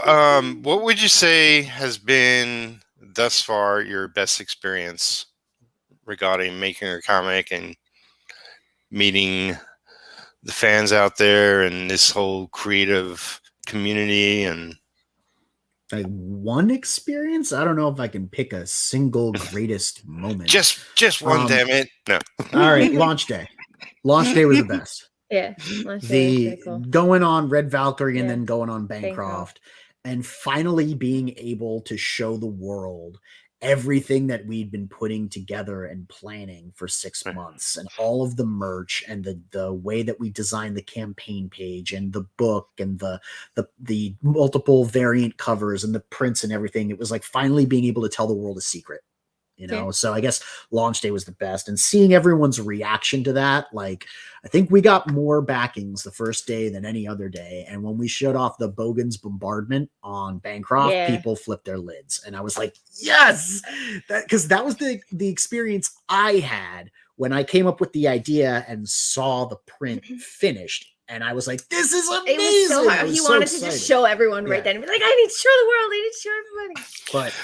what would you say has been thus far your best experience regarding making a comic and meeting the fans out there and this whole creative community? And like one experience, I don't know if I can pick a single greatest moment. Just one, damn it. No. All right, launch day. Launch day was the best. Yeah, launch day was pretty cool. Going on Red Valkyrie and then going on Bancroft and finally being able to show the world everything that we'd been putting together and planning for 6 months, and all of the merch and the way that we designed the campaign page and the book and the multiple variant covers and the prints and everything. It was like finally being able to tell the world a secret. So I guess launch day was the best, and seeing everyone's reaction to that. Like, I think we got more backings the first day than any other day. And when we showed off the Bogan's bombardment on Bancroft, people flipped their lids. And I was like, yes, because that was the experience I had when I came up with the idea and saw the print finished. And I was like, this is amazing. It was so hard. He wanted to just show everyone right then and be like, I need to show the world. I need to show everybody. But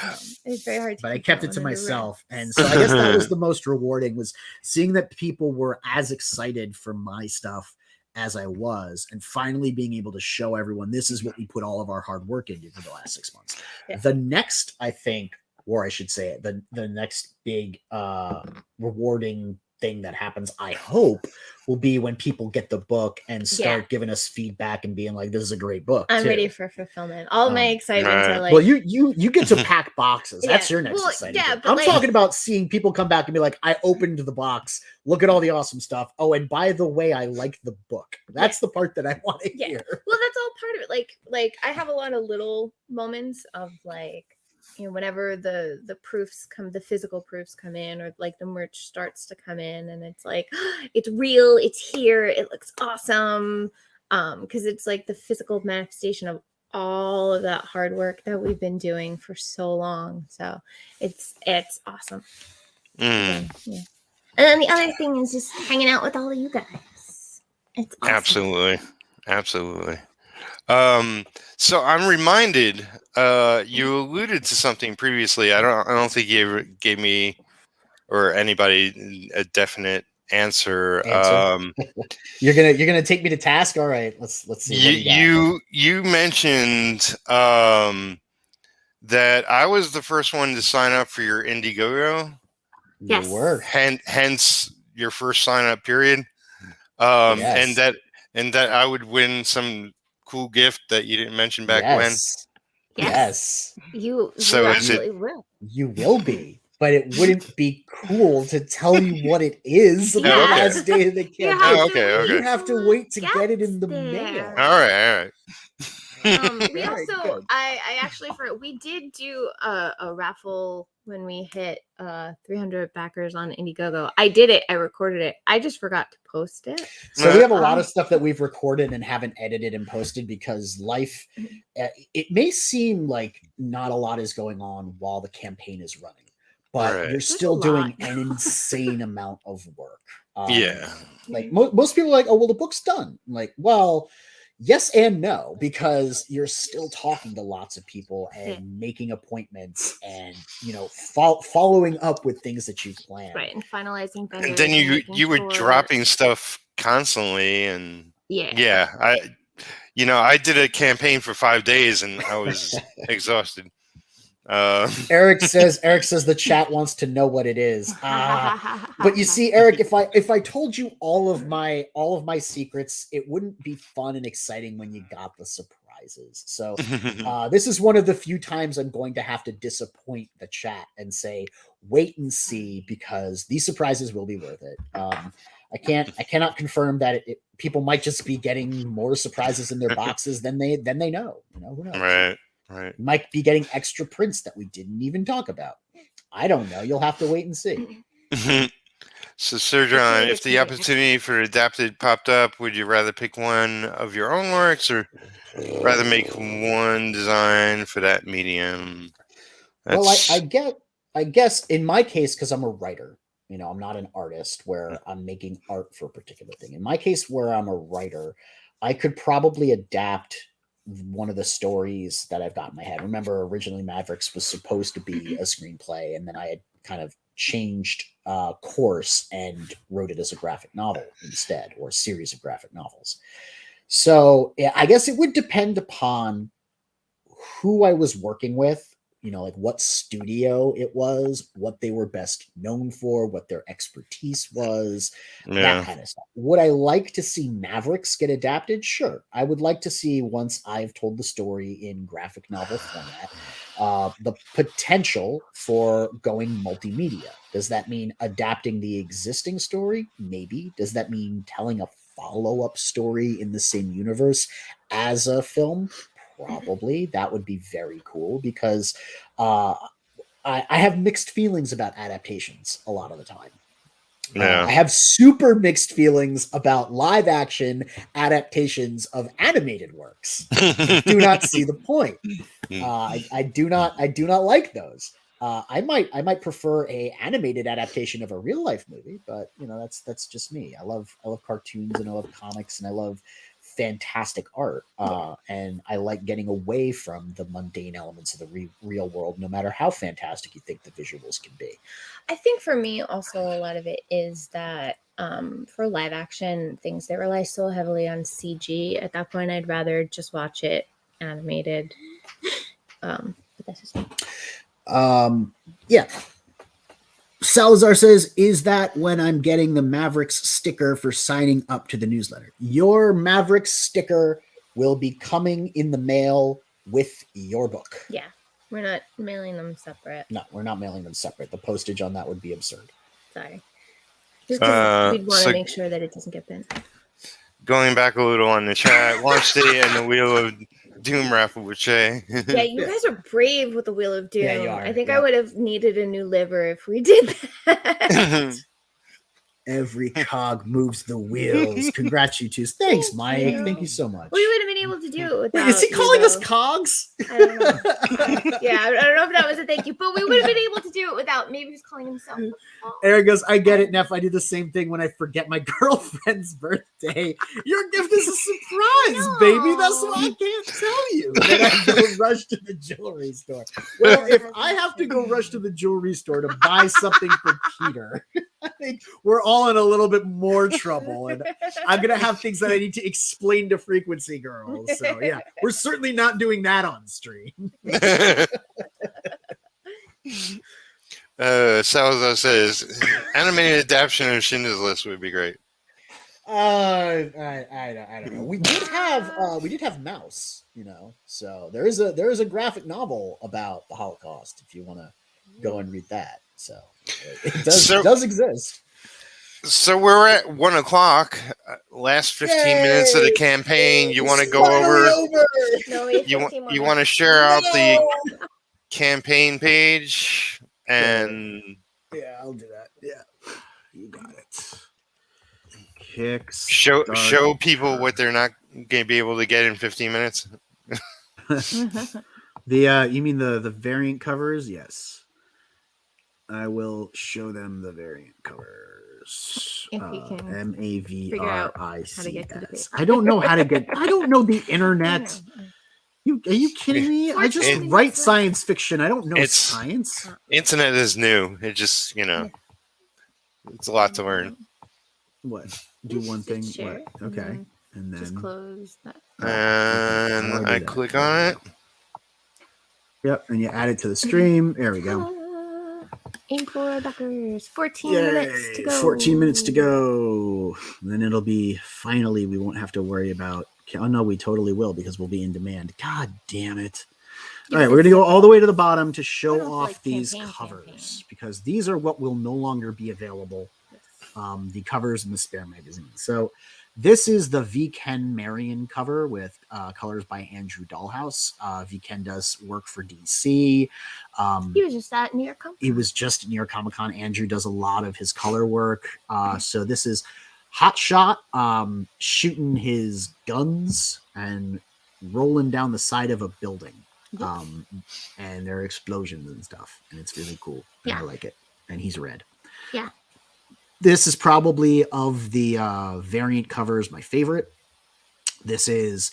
it's very hard. But I kept it to myself. And so I guess that was the most rewarding, was seeing that people were as excited for my stuff as I was, and finally being able to show everyone this is what we put all of our hard work into for the last 6 months. The next, I think, or I should say the next big rewarding thing that happens, I hope, will be when people get the book and start giving us feedback and being like, this is a great book. I'm ready for fulfillment. All my excitement are like, well, you get to pack boxes. That's your next exciting thing. I'm talking about seeing people come back and be like, I opened the box, look at all the awesome stuff. Oh, and by the way, I like the book. That's the part that I want to hear. Well, that's all part of it. Like I have a lot of little moments of like, whenever the proofs come, the physical proofs come in, or like the merch starts to come in, and it's like, it's real, it's here, it looks awesome. Because it's like the physical manifestation of all of that hard work that we've been doing for so long. So it's awesome. And then the other thing is just hanging out with all of you guys. It's awesome. Absolutely. So I'm reminded, you alluded to something previously. I don't think you ever gave me or anybody a definite answer. You're gonna take me to task. All right, let's see. You mentioned that I was the first one to sign up for your Indiegogo. Yes. You were. Hence your first sign up period. And that I would win some cool gift that you didn't mention back when. Yes. You will be, but it wouldn't be cool to tell you what it is on the last day of the campaign. You have to wait to get it in the mail. All right. We also, I actually, we did do a raffle when we hit 300 backers on Indiegogo. I did it. I recorded it. I just forgot to post it. So we have a lot of stuff that we've recorded and haven't edited and posted because life, it may seem like not a lot is going on while the campaign is running, but you're still doing an insane amount of work. Like most people are like, oh, well, the book's done. I'm like, well, yes and no, because you're still talking to lots of people and making appointments and, following up with things that you plan. Right, and finalizing vendors. And then you were dropping stuff constantly, and I did a campaign for 5 days and I was exhausted. Eric says the chat wants to know what it is. But you see, Eric, if I told you all of my secrets, it wouldn't be fun and exciting when you got the surprises. So this is one of the few times I'm going to have to disappoint the chat and say, wait and see, because these surprises will be worth it. I cannot confirm that people might just be getting more surprises in their boxes than they know. Who knows? Right. Might be getting extra prints that we didn't even talk about. I don't know. You'll have to wait and see. So, Sir John, if the opportunity for adapted popped up, would you rather pick one of your own works or rather make one design for that medium? Well, I guess in my case, because I'm a writer, I'm not an artist where I'm making art for a particular thing. In my case, where I'm a writer, I could probably adapt one of the stories that I've got in my head. Remember, originally Mavericks was supposed to be a screenplay, and then I had kind of changed course and wrote it as a graphic novel instead, or a series of graphic novels. So I guess it would depend upon who I was working with, like what studio it was, what they were best known for, what their expertise was, that kind of stuff. Would I like to see Mavericks get adapted? Sure. I would like to see, once I've told the story in graphic novel format, the potential for going multimedia. Does that mean adapting the existing story? Maybe. Does that mean telling a follow-up story in the same universe as a film? Probably. That would be very cool, because I have mixed feelings about adaptations a lot of the time. I have super mixed feelings about live action adaptations of animated works. Do not see the point. I do not like those. I might prefer a animated adaptation of a real life movie, but that's just me. I love cartoons, and I love comics, and I love fantastic art, and I like getting away from the mundane elements of the real world, no matter how fantastic you think the visuals can be. I think for me also a lot of it is that for live action things that rely so heavily on CG, at that point I'd rather just watch it animated. But that's just me. Yeah. Salazar says, is that when I'm getting the Mavericks sticker for signing up to the newsletter? Your Mavericks sticker will be coming in the mail with your book. Yeah. We're not mailing them separate. No, we're not mailing them separate. The postage on that would be absurd. Sorry. Just because we'd want to make sure that it doesn't get bent. Going back a little on the chat, launch day and the Wheel of Doom raffle with Shay. Yeah, you guys are brave with the Wheel of Doom. Yeah, you are. I think I would have needed a new liver if we did that. Every cog moves the wheels. Congrats, you two. Thanks, Mike. Thank you so much. We would have been able to do it without. Wait, is he calling us cogs? I don't know. Yeah, I don't know if that was a thank you, but we would have been able to do it without. Maybe he's calling himself. Aaron goes, I get it, Neff. I do the same thing when I forget my girlfriend's birthday. Your gift is a surprise, baby. That's why I can't tell you. Then I go rush to the jewelry store. Well, if I have to go rush to the jewelry store to buy something for Peter, I think we're all in a little bit more trouble, and I'm gonna have things that I need to explain to Frequency Girls. So yeah, we're certainly not doing that on stream. Salazar says animated adaptation of Schindler's List would be great. I don't know. We did have Mouse, so there is a graphic novel about the Holocaust if you want to go and read that. So it does exist. So we're at 1:00. Last 15 minutes of the campaign. You want to go over? No, you want to share out the campaign page and yeah, I'll do that. Yeah, you got it. Show people what they're not going to be able to get in 15 minutes. You mean the variant covers? Yes. I will show them the variant covers. If we can MAVRICS. I don't know how to get. I don't know the internet. Are you kidding me? I just write science fiction. I don't know science. Internet is new. It just it's a lot to learn. What? Do one thing. What? Okay, and then just close that. And I click on it. Yep, and you add it to the stream. There we go. Aim for Duckers. 14 minutes to go. 14 minutes to go. And then it'll be finally. We won't have to worry about. Oh no, we totally will because we'll be in demand. God damn it! All right, we're gonna go all the way to the bottom to show off these covers because these are what will no longer be available. The covers in the spare magazine. So this is the V. Ken Marion cover with colors by Andrew Dahlhaus. V. Ken does work for DC. He was just at New York Comic Con. He was just at New York Comic Con. Andrew does a lot of his color work. So this is Hot Shot shooting his guns and rolling down the side of a building. And there are explosions and stuff. And it's really cool. And I like it. And he's red. Yeah. This is probably of the variant covers my favorite. This is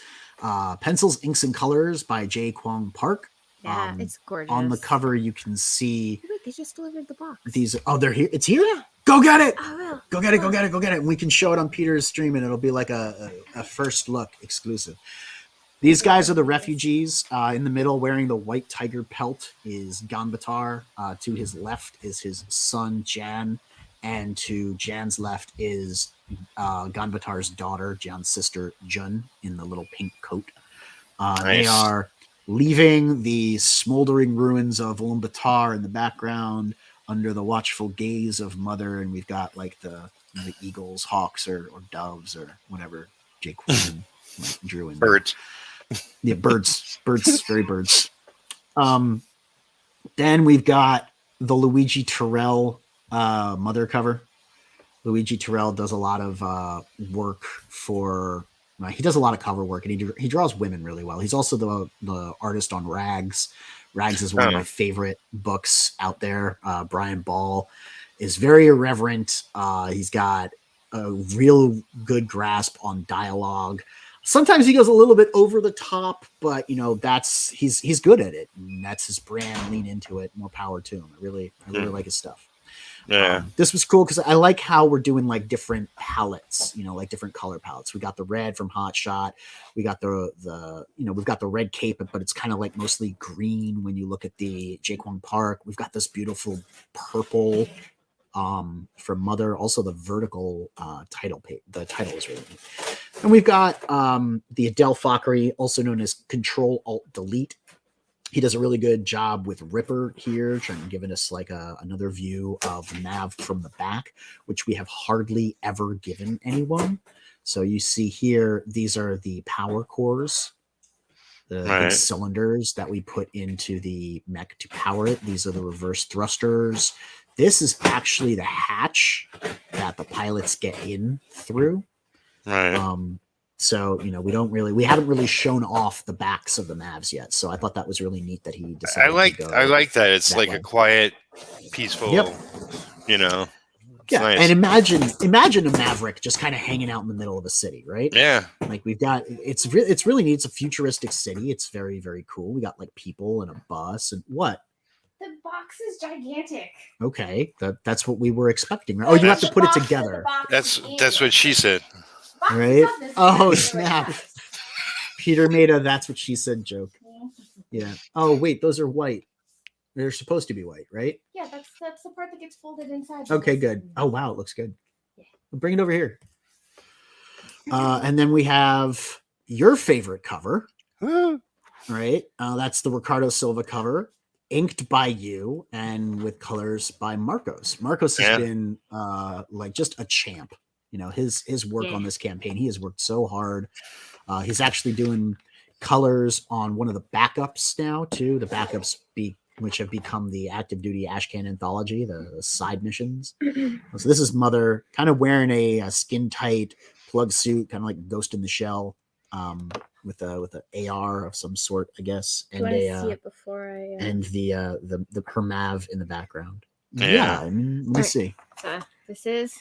Pencils, Inks, and Colors by J. Kwong Park. Yeah, it's gorgeous. On the cover, you can see. Wait, they just delivered the box. They're here. It's here? Yeah. Go get it! I will. Go get it, go get it, go get it. And we can show it on Peter's stream, and it'll be like a first look exclusive. These guys are the refugees. In the middle, wearing the white tiger pelt, is Ganbatar. To his left is his son, Jan. And to Jan's left is Ganbatar's daughter, Jan's sister, Jun, in the little pink coat. Nice. They are leaving the smoldering ruins of Ulaanbaatar in the background under the watchful gaze of Mother. And we've got like the eagles, hawks, or doves, or whatever Jake drew in. Birds. Yeah, birds, very birds. Then we've got the Luigi Terrell Mother cover. Luigi Terrell does a lot of work for. He does a lot of cover work, and he draws women really well. He's also the artist on Rags. Rags is one of my favorite books out there. Brian Ball is very irreverent. He's got a real good grasp on dialogue. Sometimes he goes a little bit over the top, but he's good at it, and that's his brand. Lean into it. More power to him. I really like his stuff. Yeah, this was cool because I like how we're doing like different palettes, like different color palettes. We got the red from Hot Shot. We got we've got the red cape, but it's kind of like mostly green when you look at the Jaquan Park. We've got this beautiful purple from Mother. Also the vertical title page. The title is really neat. And we've got the Adele Fockery, also known as Control Alt Delete. He does a really good job with Ripper here, giving us like another view of Mav from the back, which we have hardly ever given anyone. So you see here, these are the power cores, the big cylinders that we put into the mech to power it. These are the reverse thrusters. This is actually the hatch that the pilots get in through. Right. So, we haven't really shown off the backs of the Mavs yet. So I thought that was really neat that he decided I like that. It's like a quiet, peaceful, Yeah. Nice. And imagine a Maverick just kind of hanging out in the middle of a city, right? Yeah. Like we've got, it's really neat. It's a futuristic city. It's very, very cool. We got like people and a bus and what? The box is gigantic. Okay. That's what we were expecting. Right? Oh, you have to put it together. That's what she said. Right? Oh, snap. Peter made a that's what she said joke. Yeah. Oh, wait, those are white. They're supposed to be white, right? Yeah, that's the part that gets folded inside. Okay, good. Oh, wow, it looks good. Yeah. Bring it over here. And then we have your favorite cover. Right? That's the Ricardo Silva cover, inked by you and with colors by Marcos. Marcos has been like just a champ. His work on this campaign. He has worked so hard. He's actually doing colors on one of the backups now too. The backups which have become the active duty Ashcan anthology, the side missions. So this is Mother kind of wearing a skin tight plug suit, kind of like Ghost in the Shell, with a AR of some sort, I guess. And see it before I and the her Mav in the background. Yeah. Let me see. So this is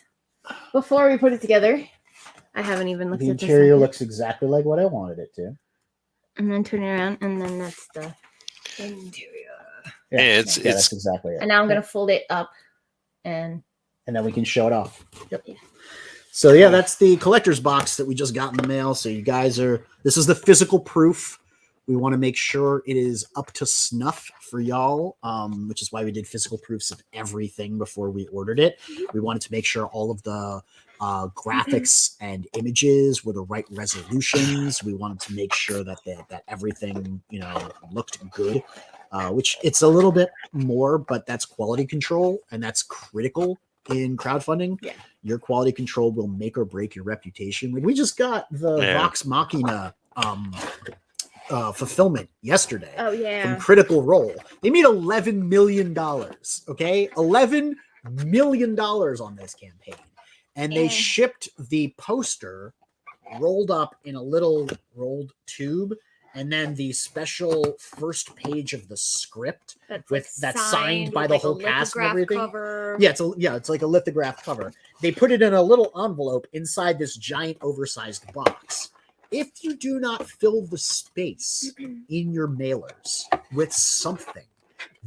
before we put it together. I haven't even looked at the interior. Looks exactly like what I wanted it to. And then turn it around, and then that's the interior. Yeah, it's that's exactly it. And now I'm gonna fold it up, and then we can show it off. Yep. Yeah. So yeah, that's the collector's box that we just got in the mail. So you guys this is the physical proof. We want to make sure it is up to snuff for y'all, which is why we did physical proofs of everything before we ordered it. We wanted to make sure all of the graphics and images were the right resolutions. We wanted to make sure that everything looked good, which it's a little bit more, but that's quality control, and that's critical in crowdfunding. Yeah. Your quality control will make or break your reputation. Like we just got the Vox Machina fulfillment yesterday. Oh yeah, from Critical Role. They made $11 million. Okay, $11 million on this campaign, and they shipped the poster rolled up in a little rolled tube, and then the special first page of the script that's signed by the whole cast and everything. Cover. Yeah, it's like a lithograph cover. They put it in a little envelope inside this giant oversized box. If you do not fill the space in your mailers with something,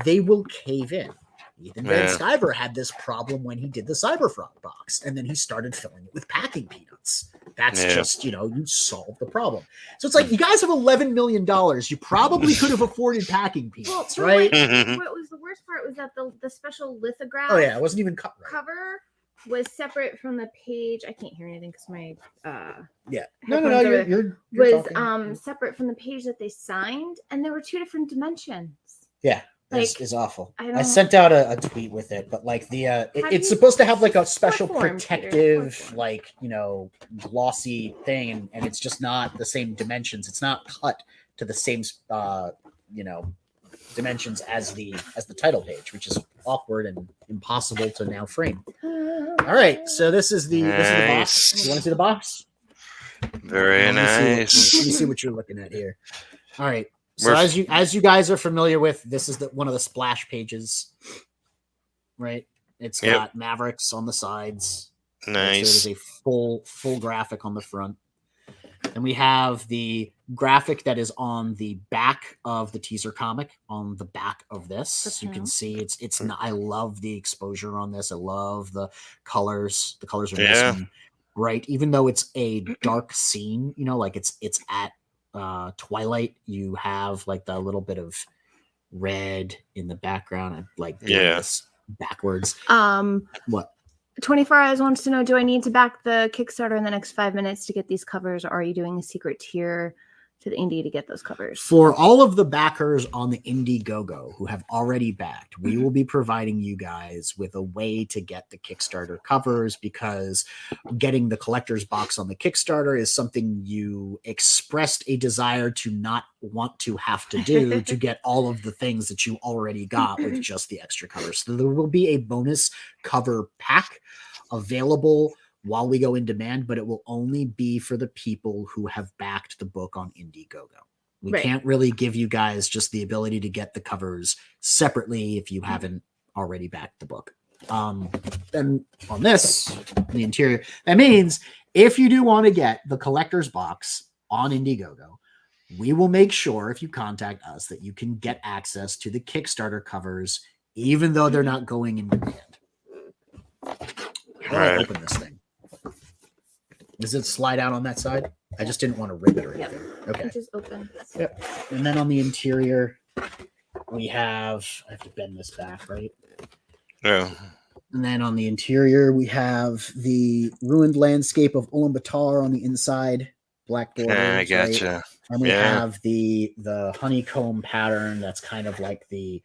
they will cave in. Ethan Van Sciver had this problem when he did the Cyberfrog box, and then he started filling it with packing peanuts. That's just, you solve the problem. So it's like, you guys have $11 million. You probably could have afforded packing peanuts, right? What was the worst part was that the special lithograph. Oh, yeah, it wasn't even cut right. Cover was separate from the page. I can't hear anything because my No, you're was talking. Separate from the page that they signed, and there were 2 different dimensions. Yeah. Is awful. I sent out a tweet with it, but like it's supposed to have like a special protective, like, glossy thing, and it's just not the same dimensions. It's not cut to the same, dimensions as the title page, which is awkward and impossible to now frame. All right, so this is the box. You want to see the box? Very nice. Let me see what you're looking at here. All right. So as you guys are familiar with, this is one of the splash pages, right? It's got Mavericks on the sides. Nice. So there's a full graphic on the front. And we have the graphic that is on the back of the teaser comic on the back of this. You can see it's not, I love the exposure on this. I love the colors. The colors are nice and bright, even though it's a dark scene, like it's at twilight. You have like the little bit of red in the background and like this backwards. What? 24 Hours wants to know, do I need to back the Kickstarter in the next 5 minutes to get these covers, or are you doing a secret tier to the Indie to get those covers? For all of the backers on the Indiegogo who have already backed, we will be providing you guys with a way to get the Kickstarter covers, because getting the collector's box on the Kickstarter is something you expressed a desire to not want to have to do to get all of the things that you already got with just the extra covers. So there will be a bonus cover pack available while we go in demand, but it will only be for the people who have backed the book on Indiegogo. We can't really give you guys just the ability to get the covers separately if you haven't already backed the book. Then on this, the interior, that means if you do want to get the collector's box on Indiegogo, we will make sure, if you contact us, that you can get access to the Kickstarter covers, even though they're not going in demand. How do I open this thing? Does it slide out on that side? I just didn't want to rip it or anything. Okay. It just opens. Yep. And then on the interior, we have, I have to bend this back, right? Yeah. And then on the interior, we have the ruined landscape of Ulaanbaatar on the inside, black borders. I gotcha. Right? And we have the honeycomb pattern that's kind of like the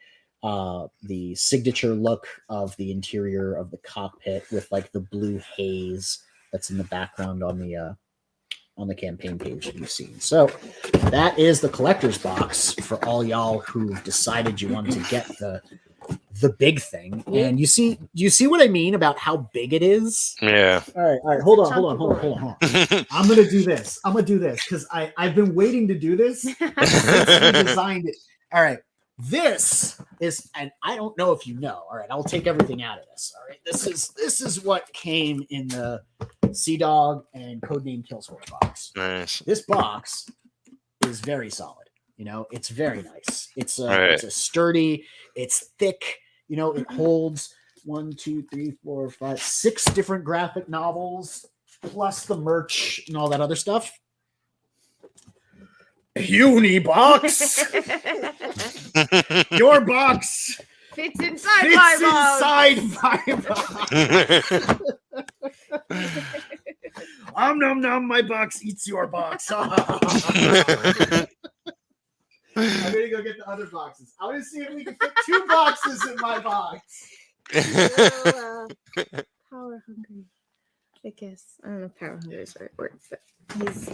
signature look of the interior of the cockpit with like the blue haze that's in the background on the campaign page that you've seen. So that is the collector's box for all y'all who've decided you wanted to get the big thing. And do you see what I mean about how big it is? Yeah. All right. Hold on. I'm gonna do this because I've been waiting to do this since we designed it. All right. This is, and I don't know if you know. All right, I'll take everything out of this. All right, this is what came in the Sea Dog and Codename Killswitch box. Nice. This box is very solid. It's very nice. It's a sturdy. It's thick. It holds 1, 2, 3, 4, 5, 6 different graphic novels plus the merch and all that other stuff. Unibox. Your box fits inside my box. Nom nom, my box eats your box. I'm gonna go get the other boxes. I want to see if we can fit 2 boxes in my box. Power hungry. I guess I don't know if power hungry is the right word, but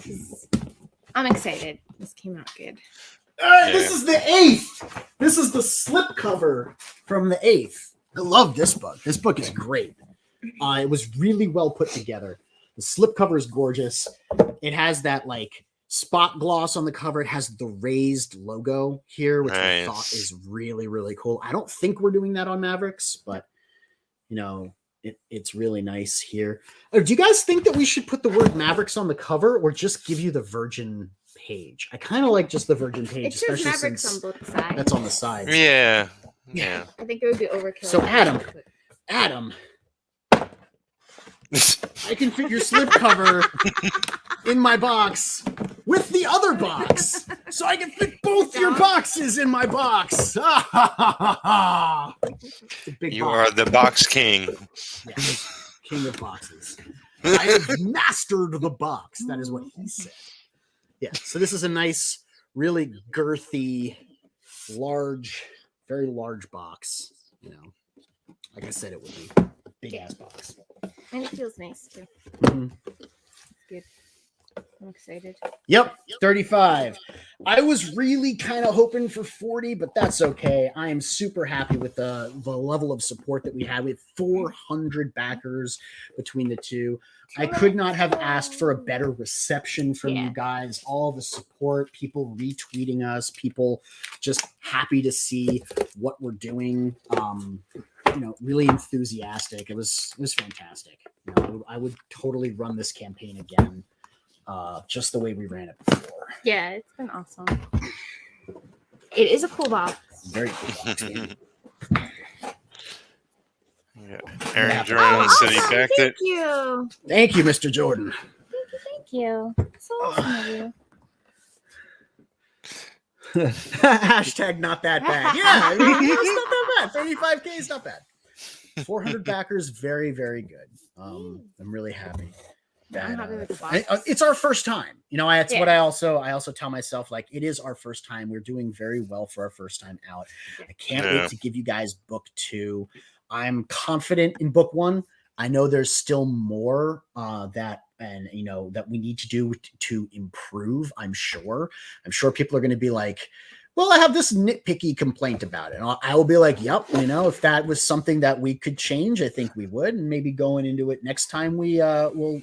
he's I'm excited. This came out good. All right, this is the 8th. This is the slipcover from the 8th. I love this book. This book is great. It was really well put together. The slipcover is gorgeous. It has that like spot gloss on the cover. It has the raised logo here, which I thought is really, really cool. I don't think we're doing that on Mavericks, but it's really nice here. Do you guys think that we should put the word Mavericks on the cover or just give you the Virgin page? I kind of like just the Virgin page. It says Mavericks on both sides. That's on the sides. Yeah. Yeah. I think it would be overkill. So Adam, I can fit your slipcover in my box with the other box, so I can fit both your boxes in my box. It's a big You box. are the box king. Yes, king of boxes. I have mastered the box. That is what he said. Yeah. So this is a nice, really girthy, large, very large box. You know, like I said, it would be a big ass box. And it feels nice too. Mm-hmm. Good. I'm excited. Yep, 35. I was really kind of hoping for 40, but that's okay. I am super happy with the level of support that we had. We had 400 backers between the two. I could not have asked for a better reception from you guys. All the support, people retweeting us, people just happy to see what we're doing. You know, really enthusiastic. It was fantastic. You know, I would totally run this campaign again. Just the way we ran it before. Yeah, it's been awesome. It is a cool box. Very cool box. Yeah. Aaron Jordan said he backed it. Thank you. Thank you, Mr. Jordan. Thank you. So awesome of you. Hashtag not that bad. Yeah, I mean, it's not that bad. 35K is not bad. 400 backers, very, very good. I'm really happy. I'm happy with the box. It's our first time. You know, that's what I also tell myself, like, it is our first time. We're doing very well for our first time out. I can't wait to give you guys book 2. I'm confident in book 1. I know there's still more that we need to do to improve. I'm sure people are going to be like, well, I have this nitpicky complaint about it. And I will be like, yep, you know, if that was something that we could change, I think we would. And maybe going into it next time, we'll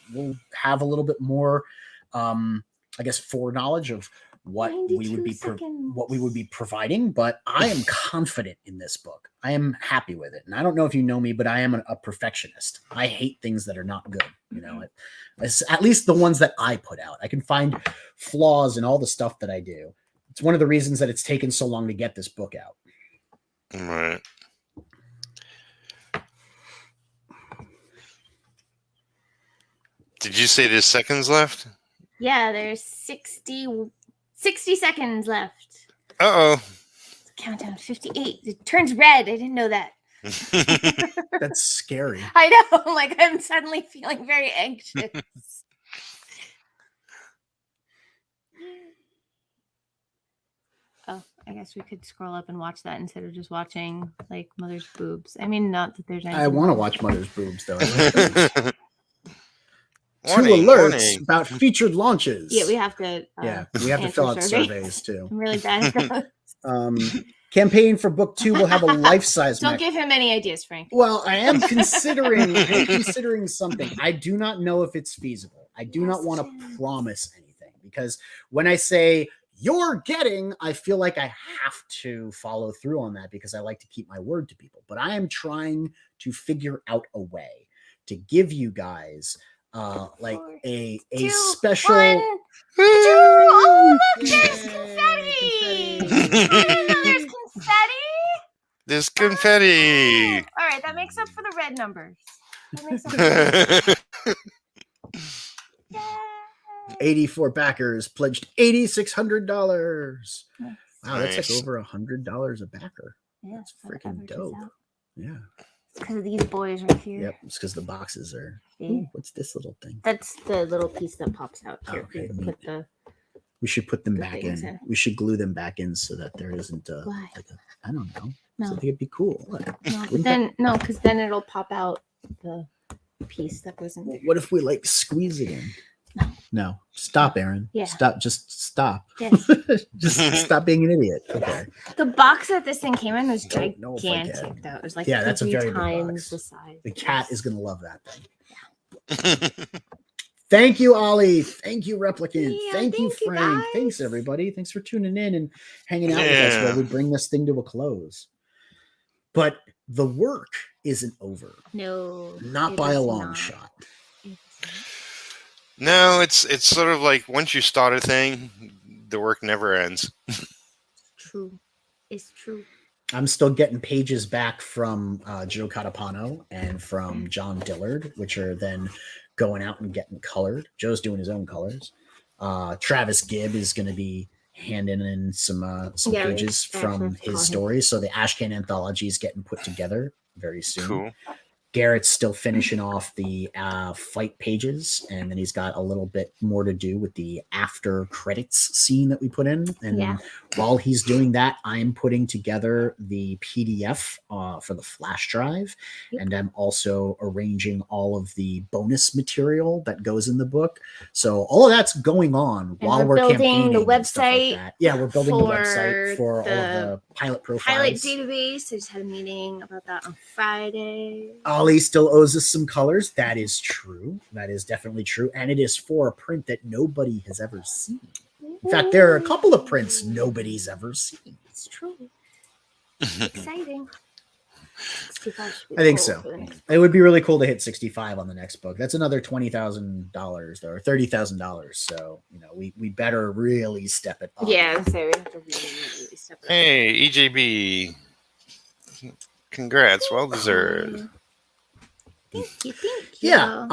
have a little bit more, I guess, foreknowledge of what we would be providing. But I am confident in this book. I am happy with it. And I don't know if you know me, but I am a perfectionist. I hate things that are not good. You know, at least the ones that I put out. I can find flaws in all the stuff that I do. It's one of the reasons that it's taken so long to get this book out. Right. Did you say there's seconds left? Yeah, there's 60 seconds left. Uh-oh. Countdown 58. It turns red. I didn't know that. That's scary. I know. Like, I'm suddenly feeling very anxious. Oh, I guess we could scroll up and watch that instead of just watching, like, Mother's boobs. I mean, not that there's anything. I want to watch Mother's boobs, though. Two alerts about featured launches. Yeah, we have to. We have to fill out surveys too. I'm really bad at those. Campaign for book 2 will have a life-size. Don't give him any ideas, Frank. Well, I am considering something. I do not know if it's feasible. I do not want to promise anything, because when I say you're getting, I feel like I have to follow through on that, because I like to keep my word to people. But I am trying to figure out a way to give you guys like a special. 1, 2. Oh, look, there's confetti. There's confetti. There's confetti. All right, that makes up for the red numbers. That makes up for the red. 84 backers pledged $8,600. Nice. Wow, that's like over $100 a backer. Yeah, that's freaking dope. Yeah. It's because of these boys right here. Yep, it's because the boxes are. Yeah. Ooh, what's this little thing? That's the little piece that pops out here. Okay, We should put them back in. In. We should glue them back in so that there isn't I don't know. No. So I think it'd be cool. What? No, because then it'll pop out the piece that goes in there. What if we like squeeze it in? No. Stop, Aaron. Yeah. Stop. Just stop. Yes. Just stop being an idiot. Okay. The box that this thing came in was gigantic, though. It was like that's a very big times box. the size. The cat is gonna love that thing. Yeah. Thank you, Ollie. Thank you, Replicant. Yeah, thank you, Frank. Guys. Thanks, everybody. Thanks for tuning in and hanging out with us while we bring this thing to a close. But the work isn't over. No. Not by a long shot. No, it's sort of like once you start a thing, the work never ends. True. It's true. I'm still getting pages back from Joe Catapano and from John Dillard, which are then going out and getting colored. Joe's doing his own colors. Travis Gibb is going to be handing in some pages from his stories. So the Ashcan anthology is getting put together very soon. Cool. Garrett's still finishing off the fight pages, and then he's got a little bit more to do with the after credits scene that we put in. And while he's doing that, I'm putting together the PDF for the flash drive, and I'm also arranging all of the bonus material that goes in the book. So all of that's going on while we're building the website. Like that. We're building the website for all of the pilot profiles. Pilot database. I just had a meeting about that on Friday. Ollie still owes us some colors. That is true. That is definitely true. And it is for a print that nobody has ever seen. In fact, there are a couple of prints nobody's ever seen. It's true. Exciting. I think so. It would be really cool to hit 65 on the next book. That's another $20,000 or $30,000. So, we better really step it up. Yeah, so we have to really step it up. Hey, EJB. Congrats. Well deserved. Thank you. Yeah.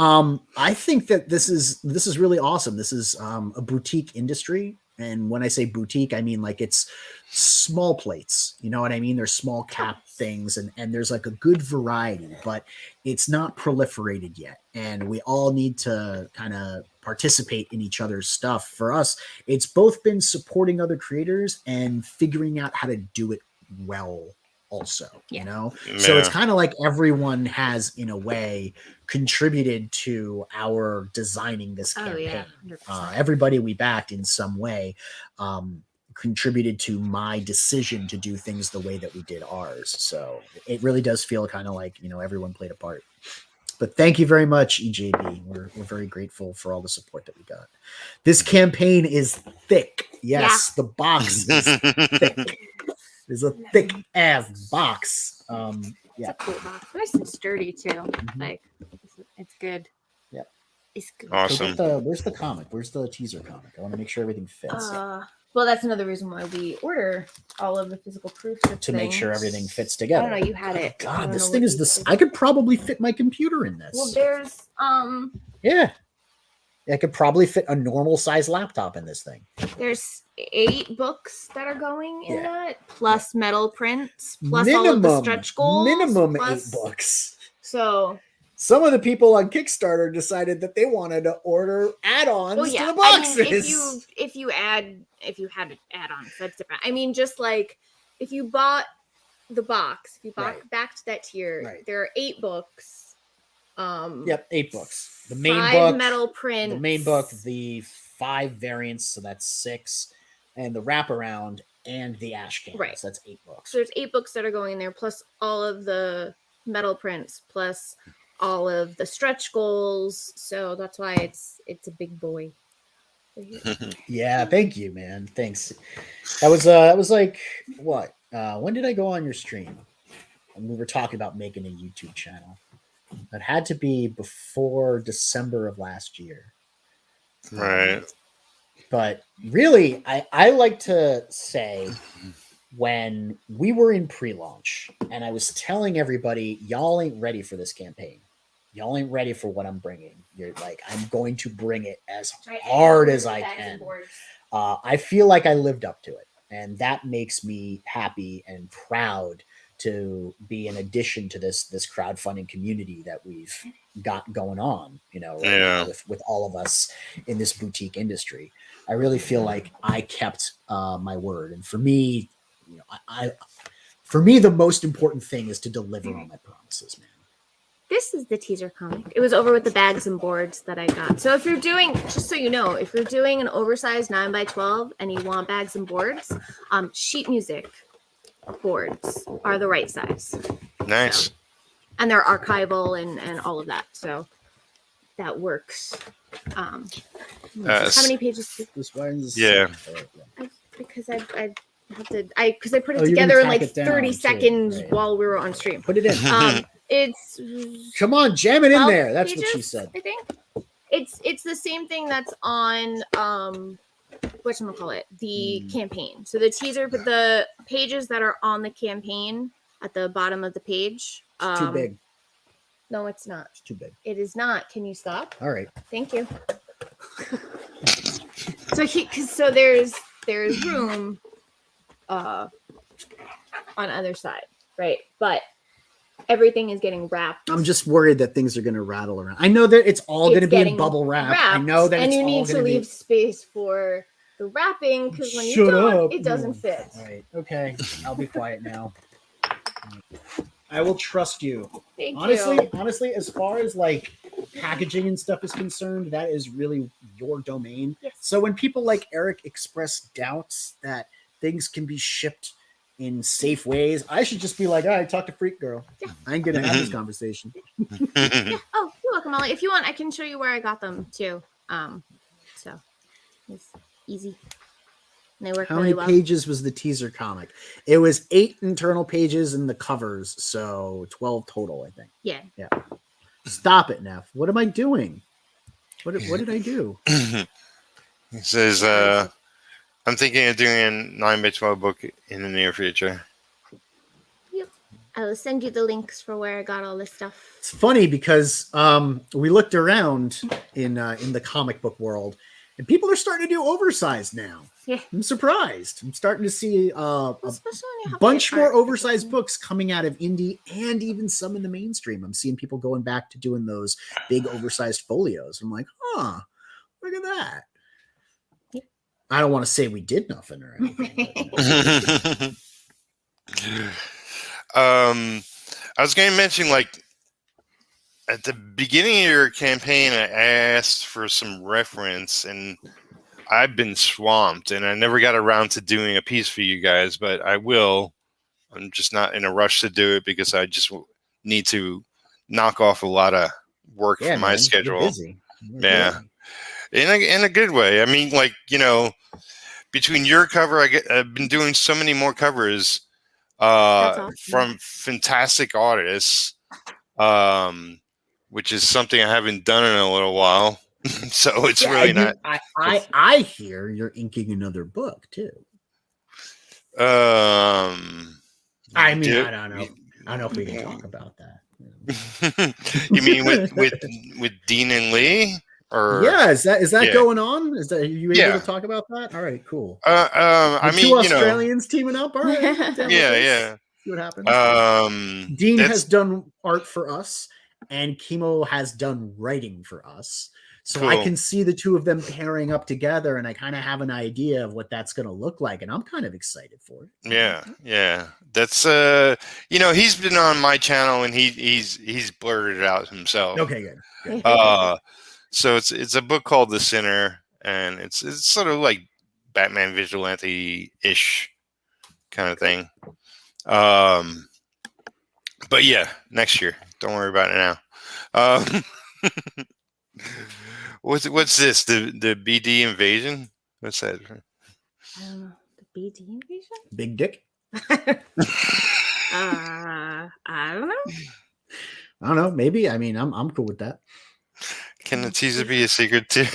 I think that this is really awesome. This is a boutique industry. And when I say boutique, I mean like it's small plates. You know what I mean? There's small cap things and there's like a good variety, but it's not proliferated yet. And we all need to kind of participate in each other's stuff. For us, it's both been supporting other creators and figuring out how to do it well also, So it's kind of like everyone has in a way contributed to our designing this campaign. Everybody we backed in some way contributed to my decision to do things the way that we did ours. So it really does feel kind of like everyone played a part. But thank you very much, EJB. We're very grateful for all the support that we got. This campaign is thick. Yes, the box is thick. It's a thick ass box. It's a cool box. Nice and sturdy too. Mm-hmm. Like it's good. Yep. It's good. Awesome. So where's the comic? Where's the teaser comic? I want to make sure everything fits. Well, that's another reason why we order all of the physical proofs to make sure everything fits together. I don't know. You had it. God, this thing is this. I could probably fit my computer in this. Well, there's Yeah. I could probably fit a normal size laptop in this thing. There's 8 books that are going in that, plus metal prints, plus all of the stretch goals. Minimum 8 books. So some of the people on Kickstarter decided that they wanted to order add-ons to the boxes. I mean, if you had add-ons, that's different. I mean, just like if you bought the box, if you bought back to that tier, there are 8 books. 8 books. The main 5 book, metal prints. The main book, the 5 variants, so that's 6, and the wraparound and the ash cans. Right. So that's 8 books. So there's 8 books that are going in there, plus all of the metal prints, plus all of the stretch goals. So that's why it's a big boy. Yeah, thank you, man. Thanks. That was like what? When did I go on your stream? And we were talking about making a YouTube channel. It had to be before December of last year. Right. But really, I like to say when we were in pre-launch and I was telling everybody, y'all ain't ready for this campaign. Y'all ain't ready for what I'm bringing. You're like, I'm going to bring it as hard as I can. I feel like I lived up to it. And that makes me happy and proud to be an addition to this crowdfunding community that we've got going on, with all of us in this boutique industry. I really feel like I kept my word. And for me, the most important thing is to deliver on my promises, man. This is the teaser comic. It was over with the bags and boards that I got. So if you're doing, just so you know, if you're doing an oversized 9x12 and you want bags and boards, sheet music boards are the right size. Nice. So, and they're archival and all of that. So that works. How many pages? Because I put it together in like 30 seconds while we were on stream. Put it in. It's come on, jam it in there. That's pages, what she said. I think it's the same thing that's on whatchamacallit, the campaign. So the teaser, but the pages that are on the campaign at the bottom of the page. It's too big. No, it's not. It's too big. It is not. Can you stop? All right. Thank you. So there's room on either side, right? But everything is getting wrapped. I'm just worried that things are going to rattle around. I know that it's all going to be in bubble wrap. I know that, and it's you all need to leave space for the wrapping because when you don't, it doesn't fit. All right. Okay. I'll be quiet now. I will trust you. Thank you. Honestly, as far as like packaging and stuff is concerned, that is really your domain. Yes. So when people like Eric express doubts that things can be shipped in safe ways, I should just be like, all right, talk to Freq Girl. Yeah. I ain't gonna have this conversation. Yeah. Oh, you're welcome, Molly. If you want, I can show you where I got them too. So it's easy. And they work How really many pages was the teaser comic? It was 8 internal pages in the covers, so 12 total, I think. Yeah. Yeah. Stop it, Neff. What am I doing? What did I do? He says, I'm thinking of doing a 9x12 book in the near future. Yep. I will send you the links for where I got all this stuff. It's funny because we looked around in the comic book world, and people are starting to do oversized now. Yeah. I'm surprised. I'm starting to see a Especially when you have bunch like more art. oversized books coming out of indie and even some in the mainstream. I'm seeing people going back to doing those big oversized folios. I'm like, look at that. Yeah. I don't want to say we did nothing or anything. I was going to mention, like, at the beginning of your campaign, I asked for some reference, and I've been swamped, and I never got around to doing a piece for you guys, but I will. I'm just not in a rush to do it because I just need to knock off a lot of work from my schedule. You're busy. Busy. In a good way. I mean, like, you know, between your cover, I've been doing so many more covers awesome. from fantastic artists, which is something I haven't done in a little while. So it's really not. I hear you're inking another book too. I mean, I don't know. I don't know if we can talk about that. You mean with Dean and Lee? Or yeah, is that going on? Are you able to talk about that? All right, cool. I mean, two Australians teaming up. All right, yeah. See what happens. Dean has done art for us, and Kimo has done writing for us. So cool. I can see the two of them pairing up together, and I kind of have an idea of what that's going to look like, and I'm kind of excited for it. Yeah. That's he's been on my channel, and he's blurted it out himself. Okay, good. So it's a book called The Sinner, and it's sort of like Batman vigilante-ish kind of thing. But yeah, next year. Don't worry about it now. What's this? The BD invasion? What's that? I don't know. The BD invasion? Big dick? I don't know. I don't know. Maybe. I mean, I'm cool with that. Can the teaser be a secret too?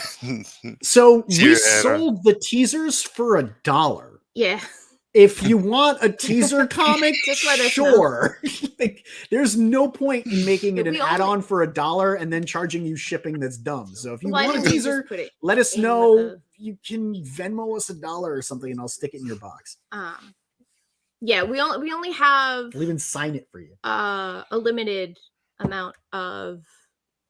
So we sold the teasers for $1. Yeah. If you want a teaser comic, just let us sure. Like, there's no point in making it an add-on for $1 and then charging you shipping. That's dumb. So if you want a teaser, let us know. You can Venmo us $1 or something, and I'll stick it in your box. Yeah, we only have. I'll even sign it for you. A limited amount of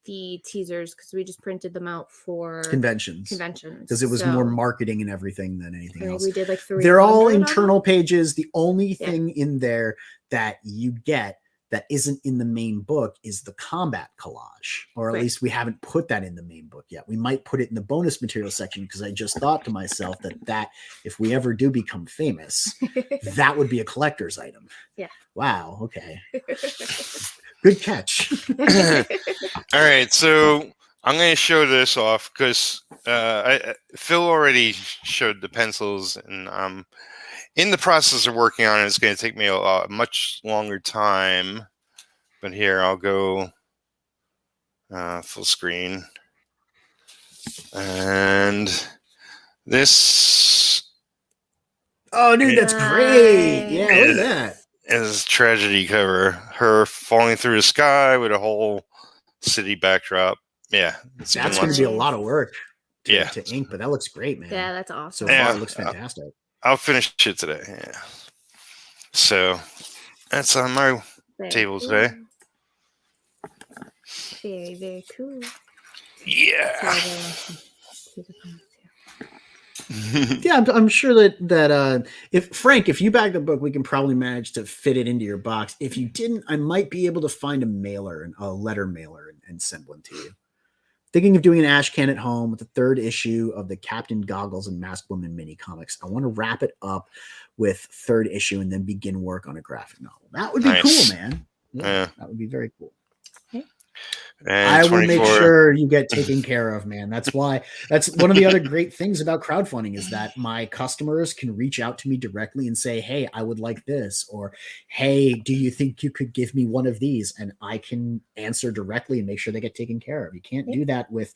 the teasers because we just printed them out for conventions because it was more marketing and everything than anything else. We did like 3. They're all internal pages. The only thing in there that you get that isn't in the main book is the combat collage, or at least we haven't put that in the main book yet. We might put it in the bonus material section because I just thought to myself that if we ever do become famous, that would be a collector's item. Yeah. Wow. Okay. Good catch. All right, so I'm going to show this off because Phil already showed the pencils, and I'm in the process of working on it. It's going to take me a much longer time, but here I'll go full screen, and This. Oh, dude, that's great. Yeah, look at that. Is tragedy cover. Her falling through the sky with a whole city backdrop. Yeah, that's going to be a lot of work to ink, but that looks great, man. Yeah, that's awesome. So far, it looks fantastic. I'll finish it today. Yeah. So that's on my table today. Very, very cool. Yeah. Yeah, I'm sure that if you bag the book, we can probably manage to fit it into your box. If you didn't, I might be able to find a letter mailer, and send one to you. Thinking of doing an ash can at home with the 3rd issue of the Captain Goggles and Masked Woman mini comics. I want to wrap it up with 3rd issue and then begin work on a graphic novel. That would be cool, man. Yeah, that would be very cool. And I will make sure you get taken care of, man. That's one of the other great things about crowdfunding is that my customers can reach out to me directly and say, hey, I would like this, or hey, do you think you could give me one of these? And I can answer directly and make sure they get taken care of. You can't do that with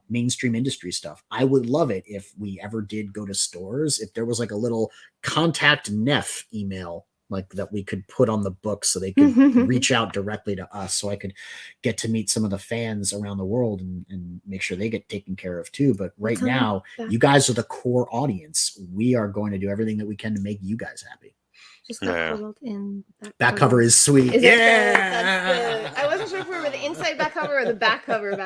mainstream industry stuff. I would love it if we ever did go to stores, if there was like a little contact Neff email like that we could put on the book so they could reach out directly to us, so I could get to meet some of the fans around the world and make sure they get taken care of too. But right now, you guys are the core audience. We are going to do everything that we can to make you guys happy. Just got in back cover is sweet. I wasn't sure if we were the inside back cover or the back cover.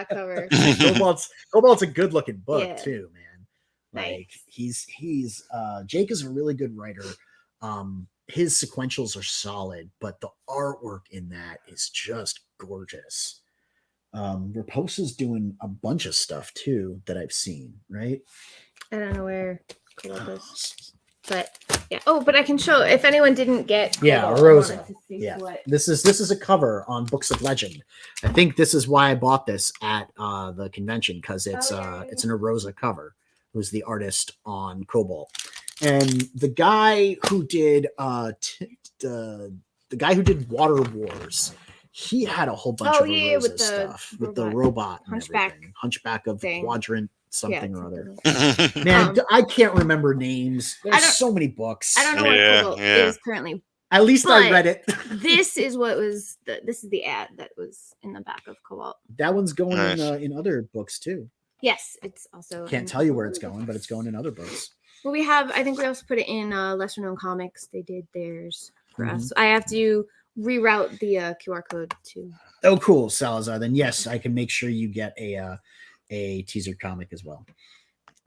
Cobalt's a good looking book too, man. Like nice. he's Jake is a really good writer. His sequentials are solid, but the artwork in that is just gorgeous. Raposa's doing a bunch of stuff too that I've seen, right? I don't know where Cobalt is, but yeah. Oh, but I can show if anyone didn't get. Cobalt, Rosa. Yeah, this is a cover on Books of Legend. I think this is why I bought this at the convention, because it's an Rosa cover. Who's the artist on Cobalt? And the guy who did the guy who did Water Wars, he had a whole bunch of Rosa stuff with the robot Hunchback of Quadrant something or other. Man, I can't remember names. There's so many books. I don't know what Cobalt is currently. At least I read it. This is what was this is the ad that was in the back of Cobalt. That one's going in other books too. Yes, it's also. Can't tell you where it's going, but it's going in other books. Well, I think we also put it in lesser known comics. They did theirs for us. I have to reroute the QR code to. Oh, cool, Salazar. Then yes, I can make sure you get a teaser comic as well.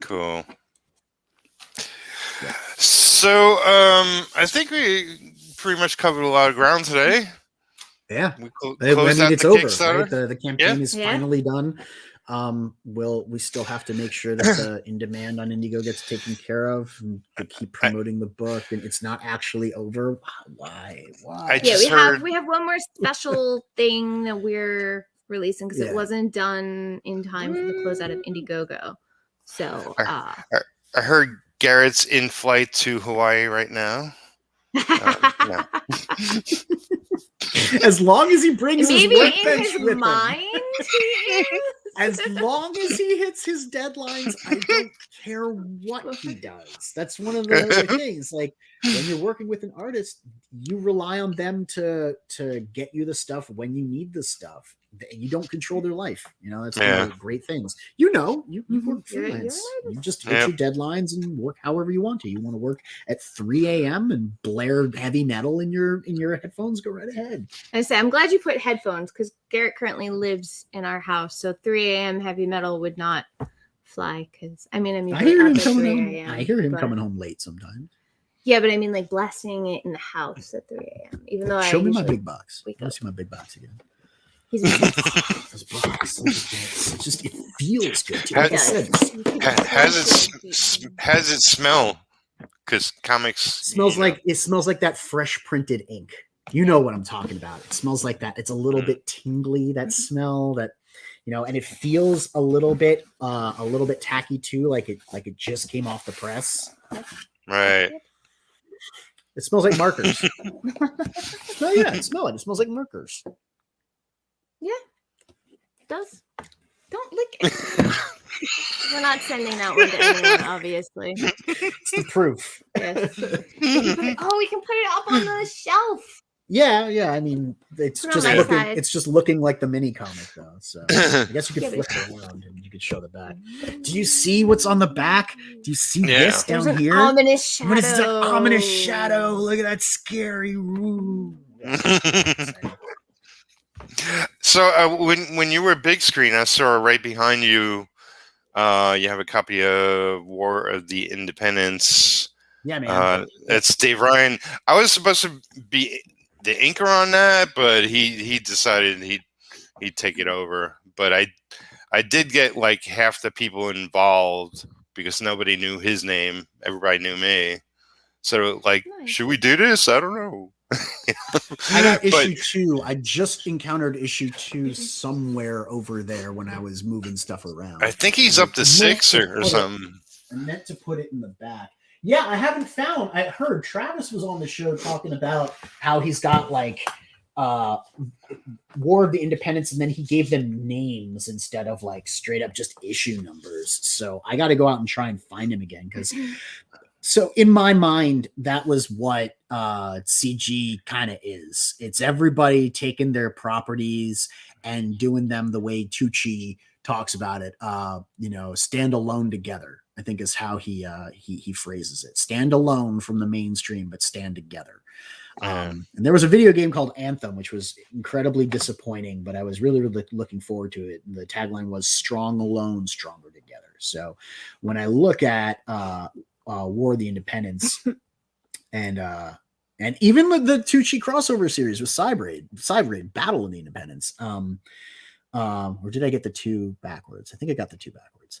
Cool. Yeah. So I think we pretty much covered a lot of ground today. Yeah, we it's over. Right? The campaign is finally done. We still have to make sure that the in demand on Indigo gets taken care of, and to keep promoting the book, and it's not actually over. Why? We have one more special thing that we're releasing because it wasn't done in time for the closeout of Indiegogo. So I heard Garrett's in flight to Hawaii right now. As long as he brings his workbench with mind. As long as he hits his deadlines, I don't care what he does. That's one of the things. Like when you're working with an artist, you rely on them to get you the stuff when you need the stuff. You don't control their life. That's one of the great things. You work freelance. You just hit your deadlines and work however you want to. You want to work at 3 a.m. and blare heavy metal in your headphones? Go right ahead. I'm glad you put headphones because Garrett currently lives in our house, so 3 a.m. heavy metal would not fly. Because I hear him coming home. I hear him coming home late sometimes. Yeah, but like blasting it in the house at 3 a.m. Even though show me my big box. I want to see my big box again. Those box. It feels good. Has it smell? Because comics smells like that fresh printed ink. You know what I'm talking about. It smells like that. It's a little bit tingly. That smell that. And it feels a little bit tacky too, like it just came off the press. Right. It smells like markers. Oh yeah, smell it. It smells like markers. Yeah, it does. Don't lick it. We're not sending that one to anyone, obviously. It's the proof. Yes. We can put it up on the shelf. Yeah. I mean, it's just looking like the mini comic though. So I guess you could flip it around and you could show the back. Do you see what's on the back? Do you see this down There's here? An ominous shadow. What is that ominous shadow? Look at that scary room. So when you were big screen, I saw right behind you. You have a copy of War of the Independence. Yeah, man. It's Dave Ryan. I was supposed to be the inker on that, but he decided he'd take it over. But I did get like half the people involved because nobody knew his name. Everybody knew me. So like, should we do this? I don't know. I got issue 2. I just encountered issue 2 somewhere over there when I was moving stuff around. I think he's up to 6 or something. I meant to put it in the back. Yeah, I haven't found. I heard Travis was on the show talking about how he's got like War of the Independence, and then he gave them names instead of like straight up just issue numbers. So I got to go out and try and find him again because. So in my mind, that was what CG kind of is. It's everybody taking their properties and doing them the way Tucci talks about it. Stand alone together, I think is how he phrases it. Stand alone from the mainstream, but stand together. And there was a video game called Anthem, which was incredibly disappointing, but I was really, really looking forward to it. The tagline was "Strong alone, stronger together." So when I look at War of the Independence and even the Tucci crossover series with Cybraid Battle of the Independence. Or did I get the 2 backwards? I think I got the 2 backwards.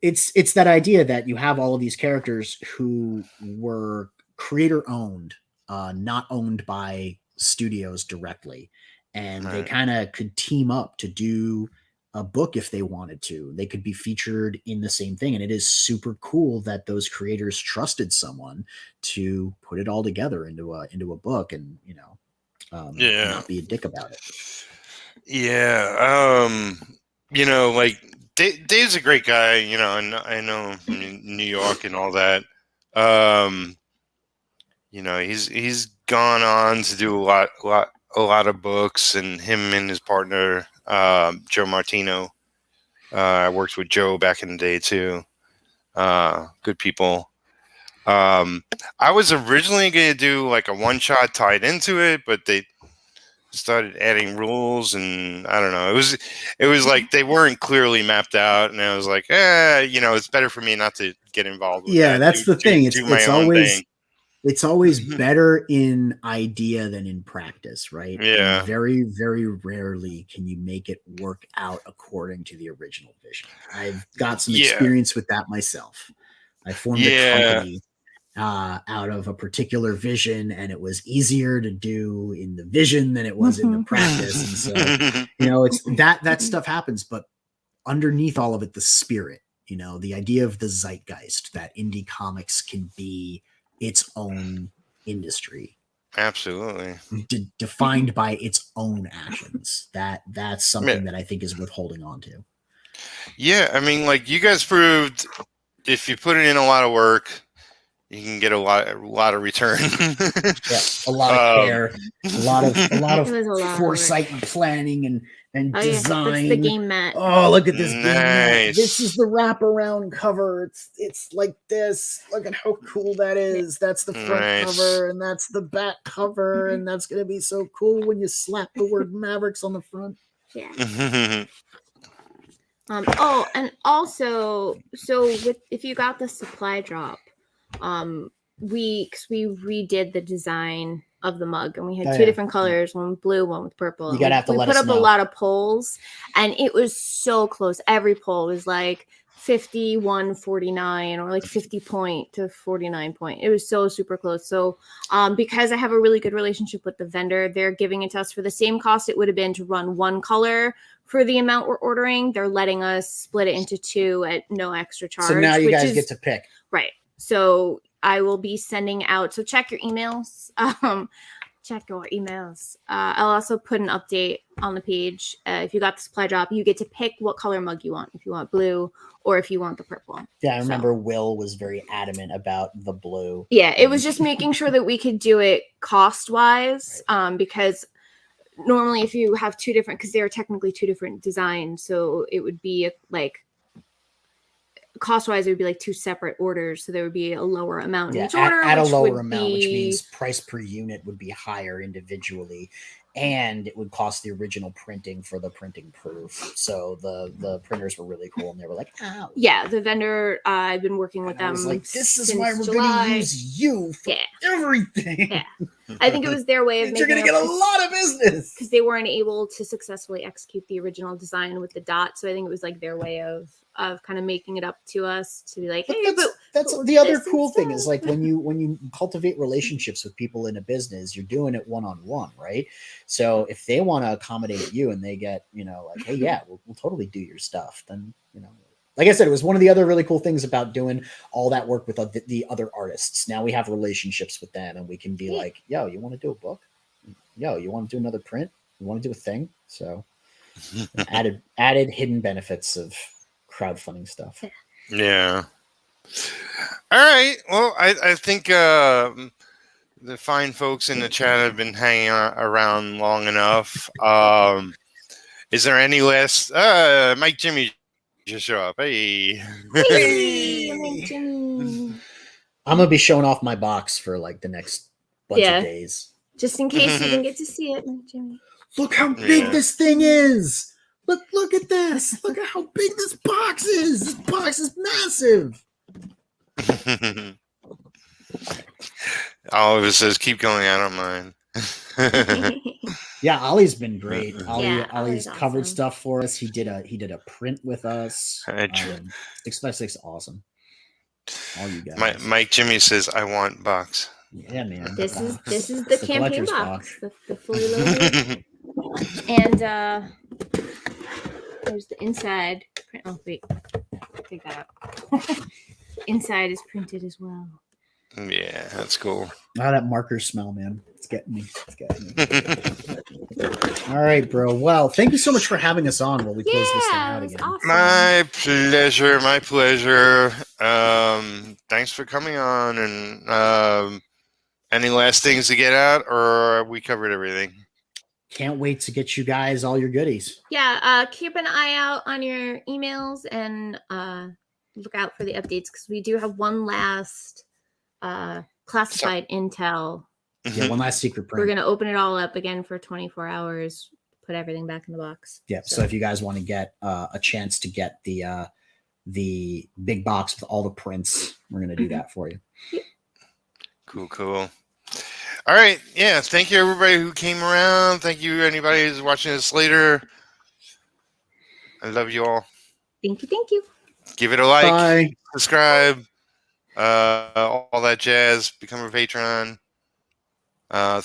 It's that idea that you have all of these characters who were creator owned, not owned by studios directly, and they kind of could team up to do a book if they wanted to. They could be featured in the same thing, and it is super cool that those creators trusted someone to put it all together into a book, and not be a dick about it. Yeah, like Dave's a great guy, and I know him in New York and all that. He's gone on to do a lot of books, and him and his partner Joe Martino. I worked with Joe back in the day too. Good people. I was originally going to do like a one-shot tied into it, but they started adding rules, and I don't know. It was like they weren't clearly mapped out, and I was like, it's better for me not to get involved with that. That's the thing. It's always better in idea than in practice, right? Yeah. And very, very rarely can you make it work out according to the original vision. I've got some experience with that myself. I formed a company out of a particular vision, and it was easier to do in the vision than it was in the practice. And so, it's that stuff happens, but underneath all of it, the spirit, the idea of the zeitgeist, that indie comics can be its own industry, absolutely defined by its own actions. That's something that I think is worth holding on to. Yeah, I mean, like you guys proved, if you put it in a lot of work, you can get a lot of return. A lot of care, a lot of foresight and planning and design. That's the game mat. Oh, look at this game mat. This is the wraparound cover. It's like this. Look at how cool that is. That's the front cover, and that's the back cover, and that's gonna be so cool when you slap the word Mavericks on the front. Yeah. And also, if you got the supply drop, we redid the design of the mug, and we had 2 different colors, one with blue, one with purple. You gotta have to let us know. We put up a lot of polls, and it was so close. Every poll was like 51-49 or like 50 point to 49 point. It was so super close. So because I have a really good relationship with the vendor, they're giving it to us for the same cost it would have been to run one color for the amount we're ordering. They're letting us split it into 2 at no extra charge. So now you guys get to pick. Right. So I will be sending out, so check your emails. check your emails. I'll also put an update on the page. If you got the supply drop, you get to pick what color mug you want. If you want blue or if you want the purple. Yeah, I remember Will was very adamant about the blue. Yeah, it was just making sure that we could do it cost-wise, because normally if you have two different, because they're technically two different designs, so it would be like cost-wise, it would be like two separate orders, so there would be a lower amount in each order. At a lower amount, which means price per unit would be higher individually, and it would cost the original printing for the printing proof. So the printers were really cool, and they were like, "Ow!" Yeah, the vendor, I've been working with them. I was like, "This is why we're going to use you for everything." Yeah, I think it was their way of making. You're going to get a lot of business because they weren't able to successfully execute the original design with the dot. So I think it was like their way of kind of making it up to us to be like, hey, that's the other cool thing is like when you cultivate relationships with people in a business, you're doing it one-on-one, right? So if they want to accommodate you and they get, like, hey, yeah, we'll totally do your stuff, then, like I said, it was one of the other really cool things about doing all that work with the other artists. Now we have relationships with them and we can be like, yo, you want to do a book? Yo, you want to do another print? You want to do a thing? So added hidden benefits of crowdfunding stuff. Yeah. All right. Well, I think the fine folks in the chat have been hanging around long enough. Is there any last? Mike Jimmy just show up. Hey. Mike Jimmy. I'm gonna be showing off my box for like the next bunch of days, just in case you didn't get to see it, Mike Jimmy. Look how big this thing is. Look at this. Look at how big this box is. This box is massive. Oliver says, keep going. I don't mind. Yeah, Ollie's been great. Ollie's awesome. Covered stuff for us. He did a print with us. 6x6, awesome. All you guys. Mike Jimmy says, I want box. Yeah, man. This is the campaign box. The fully loaded. And there's the inside print. Oh wait, take that out. Inside is printed as well. Yeah, that's cool. That marker smell, man. It's getting me. All right, bro. Well, thank you so much for having us on while we close this thing out again. Awesome. My pleasure. Thanks for coming on. And any last things to get out, or we covered everything? Can't wait to get you guys all your goodies. Yeah, keep an eye out on your emails and look out for the updates because we do have one last classified intel. Yeah, one last secret print. We're going to open it all up again for 24 hours, put everything back in the box. Yeah, so if you guys want to get a chance to get the big box with all the prints, we're going to do that for you. Cool. All right. Yeah. Thank you, everybody who came around. Thank you, anybody who's watching this later. I love you all. Thank you. Give it a like. Bye. Subscribe. All that jazz. Become a patron. Throw